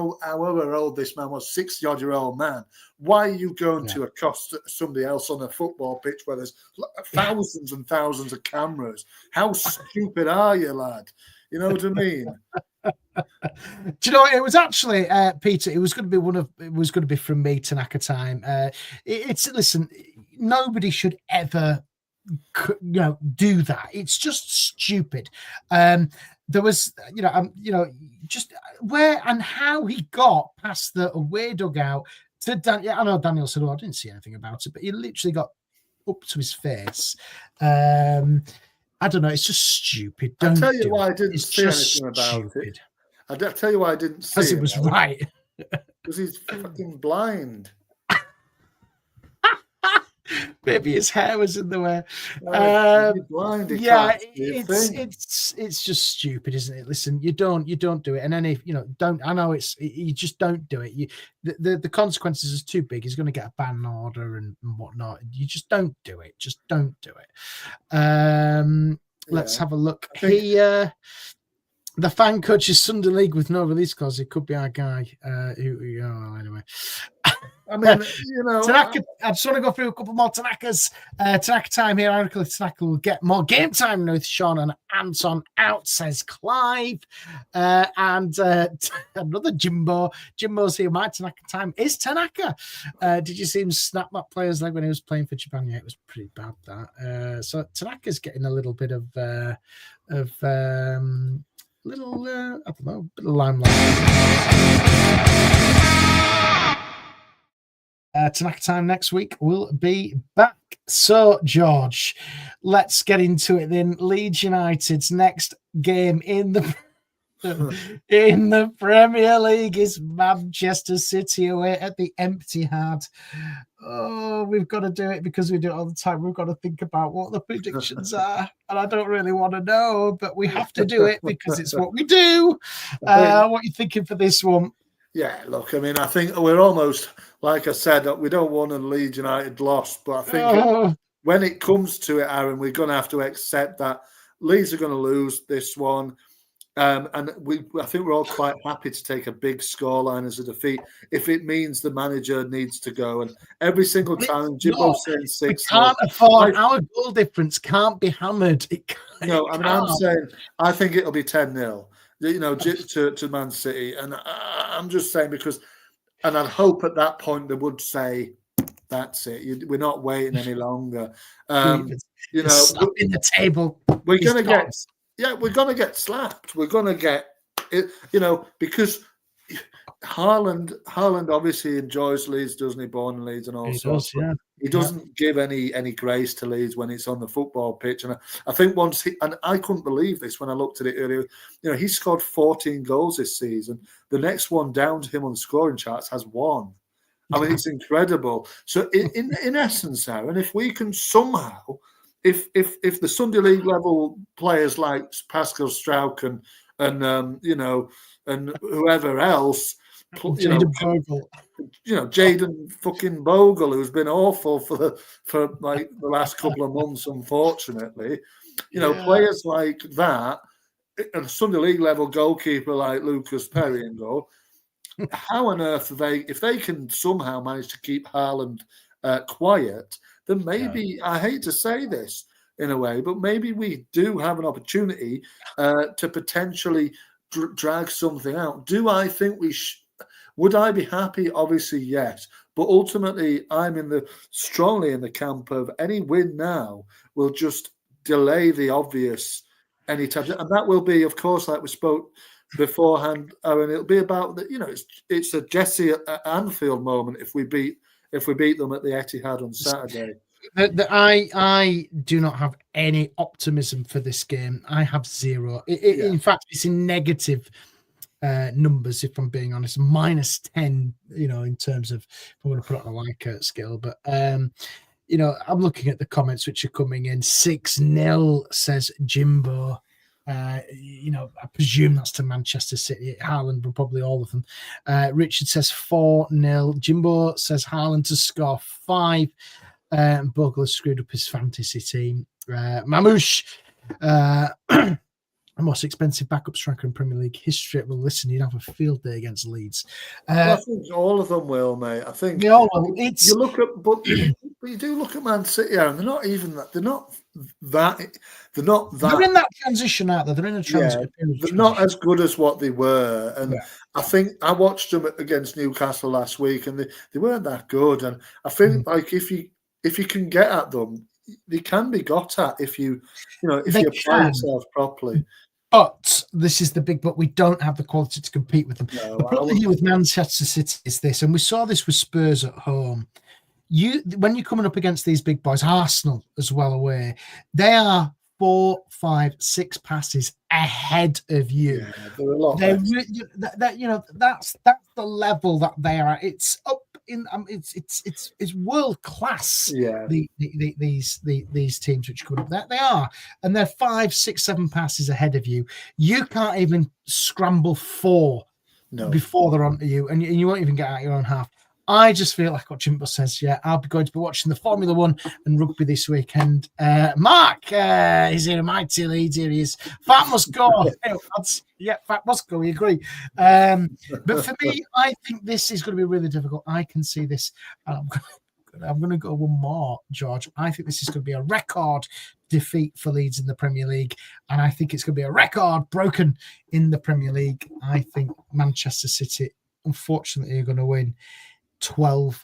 old this man was, 60-odd-year-old man, why are you going to accost somebody else on a football pitch where there's thousands and thousands of cameras? How stupid are you, lad? You know what I mean? Do you know, it was actually Peter. It was going to be from me, Tanaka time. Listen, nobody should ever do that. It's just stupid. There was just where and how he got past the away dugout to I know Daniel said, I didn't see anything about it, but he literally got up to his face. I don't know, it's just stupid. I'll tell you why I didn't see anything about it. I'll tell you why I didn't see it. Because it was right. Because he's fucking blind. Maybe his hair was in the way. Blind, it's just stupid, isn't it? Listen, you don't do it, and then if don't, I know you just don't do it. The consequences is too big. He's going to get a ban order and whatnot. You just don't do it. Just don't do it. Let's have a look. The fan coach is Sunday League with no release clause. It could be our guy. Anyway. I mean, Tanaka, I just want to go through a couple more Tanakas. Tanaka time here. Ironically, Tanaka will get more game time with Sean and Anton out, says Clive. And another Jimbo. Jimbo's here. My Tanaka time is Tanaka. Did you see him snap that player's leg when he was playing for Japan? Yeah, it was pretty bad, that. So Tanaka's getting a little bit of little I don't know, bit of limelight. Tanaka time next week. We'll be back. So, George, let's get into it then. Leeds United's next game in the Premier League is Manchester City away at the Etihad. Oh, we've got to do it because we do it all the time. We've got to think about what the predictions are, and I don't really want to know, but we have to do it because it's what we do. What are you thinking for this one? Yeah, look, I mean, I think we're almost, like I said, we don't want a Leeds United loss, but I think when it comes to it, Aaron, we're going to have to accept that Leeds are going to lose this one. And I think we're all quite happy to take a big scoreline as a defeat if it means the manager needs to go. And every single time, Jimbo's saying 6. We can't afford our goal difference can't be hammered. I'm saying I think it'll be 10-0. To Man City, and I'm just saying because, and I'd hope at that point they would say, "That's it. We're not waiting any longer." In the table. We're going to get slapped. We're going to get it. Because Haaland obviously enjoys Leeds, doesn't he? Born in Leeds and all sorts. He doesn't give any grace to Leeds when it's on the football pitch. And I think and I couldn't believe this when I looked at it earlier. He scored 14 goals this season. The next one down to him on the scoring charts has 1. I mean, it's incredible. So in essence, Aaron, if we can somehow, if the Sunday League level players like Pascal Struijk and whoever else, Jayden fucking Bogle, who's been awful for like the last couple of months, unfortunately. Players like that, a Sunday League level goalkeeper like Lucas Perry and go. How on earth if they can somehow manage to keep Haaland quiet, then maybe I hate to say this in a way, but maybe we do have an opportunity to potentially drag something out. Do I think would I be happy? Obviously, yes. But ultimately, I'm strongly in the camp of any win now will just delay the obvious any time. And that will be, of course, like we spoke beforehand, Aaron, it'll be about it's a Jesse at Anfield moment if we beat them at the Etihad on Saturday. I do not have any optimism for this game. I have zero. In fact, it's in negative numbers, if I'm being honest, -10, in terms of if I'm going to put it on a Likert scale. But I'm looking at the comments which are coming in. 6-0 says Jimbo. I presume that's to Manchester City. Haaland will probably all of them. Richard says 4-0. Jimbo says Haaland to score 5. Bogle has screwed up his fantasy team. Mamouche, the most expensive backup striker in Premier League history. Well, listen, you'd have a field day against Leeds. I think all of them will, mate. I think they all will. You look at, but you do look at Man City, and they're not even that. They're not that. They're in that transition, aren't they? They're in a transition. They're not as good as what they were, and I think I watched them against Newcastle last week, and they weren't that good. And I think like if you can get at them, they can be got at if you apply yourself properly. But this is the big but. We don't have the quality to compete with them. No, the problem here with Manchester City is this, and we saw this with Spurs at home. When you're coming up against these big boys, Arsenal as well away, they are 4, 5, 6 passes ahead of you. Yeah, they're a lot. That's the level that they are at. It's up in. It's world class. Yeah. These teams which come up, that they are, and they're 5, 6, 7 passes ahead of you. You can't even scramble 4 before they're onto you, and you won't even get out your own half. I just feel like what Jimbo says. Yeah, I'll be going to be watching the Formula 1 and rugby this weekend. Mark, he's in a mighty Leeds. Here he is. Fat must go. Fat must go. We agree. But for me, I think this is going to be really difficult. I can see this. I'm going to go one more, George. I think this is going to be a record defeat for Leeds in the Premier League, and I think it's going to be a record broken in the Premier League. I think Manchester City, unfortunately, are going to win 12-0.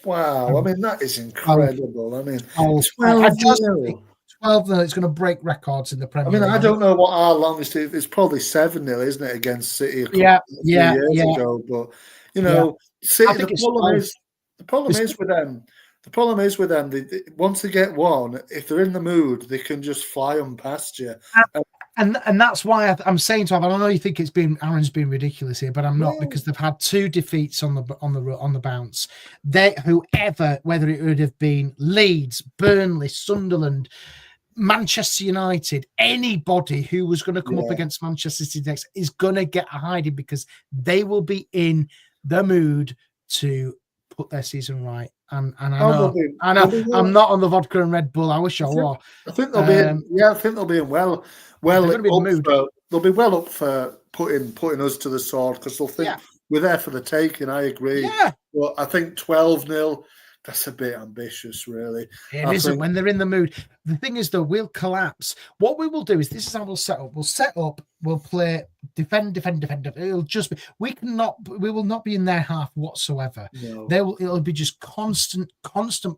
Wow. I mean, that is incredible. I mean, 12-0. 12-0. It's going to break records in the Premier League. I don't know what our longest is. It's probably 7-0, isn't it, against City a few years ago? But City. The problem is with them. Once they get one, if they're in the mood, they can just fly them past you. And that's why I'm saying to him, I know you think Aaron's been ridiculous here, but I'm not, because they've had 2 defeats on the bounce. Whoever, whether it would have been Leeds, Burnley, Sunderland, Manchester United, anybody who was going to come up against Manchester City next is going to get a hiding, because they will be in the mood to put their season right. And I know I'm not on the vodka and Red Bull. I wish I were. I think they'll be. I think they'll be well they'll be well up for putting us to the sword, because they'll think we're there for the taking. I agree. Yeah. But I think 12-0. That's a bit ambitious, really. It isn't when they're in the mood. The thing is, though, we'll collapse. What we will do is, this is how we'll set up. We'll play defend. It'll just be, we will not be in their half whatsoever. No. It'll be just constant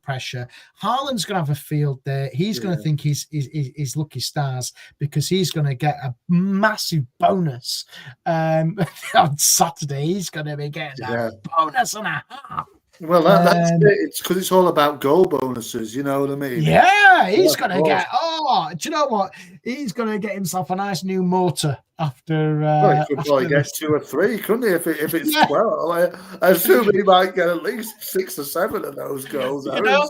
pressure. Haaland's going to have a field there. He's going to think he's lucky stars, because he's going to get a massive bonus on Saturday. He's going to be getting a bonus and a half. Well, that's it. It's because it's all about goal bonuses. You know what I mean? Yeah, he's going to get. Oh, do you know what? He's going to get himself a nice new motor after. He could probably get 2 or 3, couldn't he? If it's 12, I assume he might get at least 6 or 7 of those goals. I know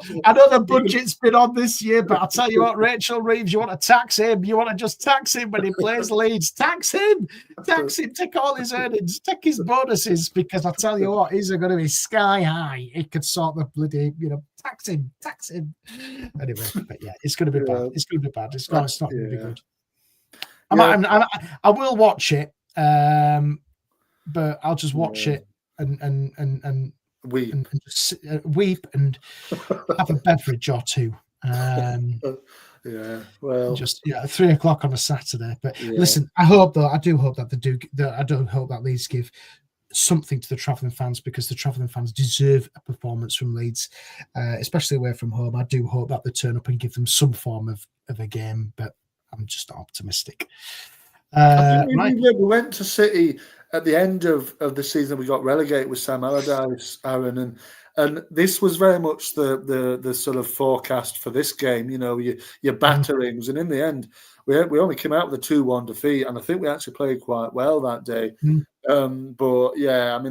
the budget's been on this year, but I'll tell you what, Rachel Reeves, you want to tax him? You want to just tax him when he plays Leeds? Tax him, take all his earnings, take his bonuses, because I'll tell you what, he's going to be sky high. He could sort the bloody, tax him. Anyway, but it's going to be bad. It's going to be bad. It's not going to be good. I will watch it, but I'll just watch it and weep and just weep and have a beverage or 2. Just 3 o'clock on a Saturday. But listen, I do hope that Leeds give something to the travelling fans, because the travelling fans deserve a performance from Leeds, especially away from home. I do hope that they turn up and give them some form of a game, but I'm just not optimistic. We went to City at the end of the season. We got relegated with Sam Allardyce, Arron, and this was very much the sort of forecast for this game. Your batterings, and in the end, we only came out with a 2-1 defeat, and I think we actually played quite well that day. But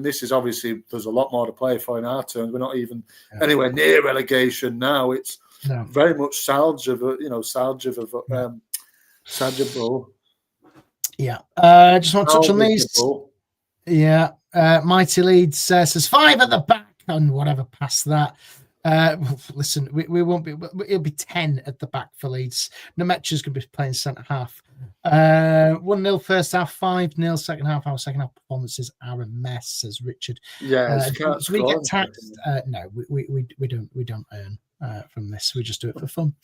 this is obviously, there's a lot more to play for in our terms. We're not even anywhere near relegation now. It's very much salvageable. Yeah. Just want to touch on these. Yeah. Mighty Leeds says 5 at the back and whatever past that. Listen, we won't be. It'll be 10 at the back for Leeds. Nemetcha's going to be playing centre half. 1-0 first half, 5-0 second half. Our second half performances are a mess, says Richard. Yeah, we get taxed. No, we don't earn from this. We just do it for fun.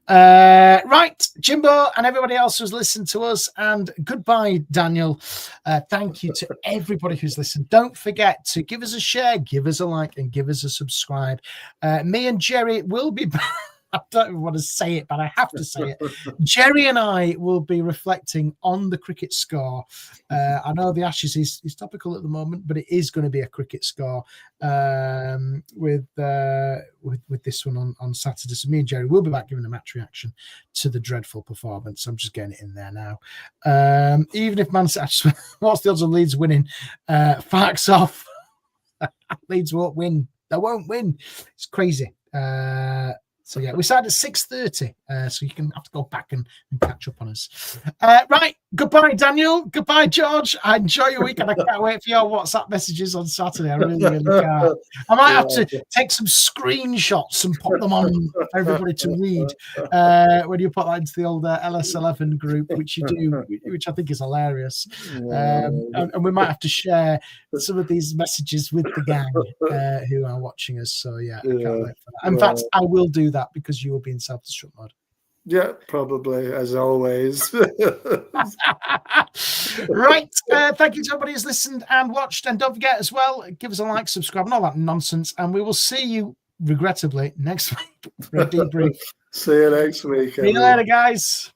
Right, Jimbo and everybody else who's listened to us, and goodbye, Daniel. Thank you to everybody who's listened. Don't forget to give us a share, give us a like, and give us a subscribe. Me and Jerry will be back. I don't even want to say it, but I have to say it. Jerry and I will be reflecting on the cricket score. I know the Ashes is topical at the moment, but it is going to be a cricket score with this one on Saturday. So me and Jerry will be back giving a match reaction to the dreadful performance. I'm just getting it in there now. Even if Man City, what's the odds of Leeds winning? Farke's off. Leeds won't win. They won't win. It's crazy. So we started at 6:30, so you can have to go back and catch up on us. Right, goodbye, Daniel. Goodbye, George. I enjoy your weekend. I can't wait for your WhatsApp messages on Saturday. I really can't. I might have to take some screenshots and put them on for everybody to read when you put that into the old LS11 group, which you do, which I think is hilarious. And we might have to share some of these messages with the gang who are watching us. So I can't wait for that. In fact, I will do that because you will be in self-destruct mode. Yeah, probably, as always. Right. Thank you to everybody who's listened and watched. And don't forget as well, give us a like, subscribe, and all that nonsense. And we will see you, regrettably, next week for a debrief. See you next week. See you later, guys.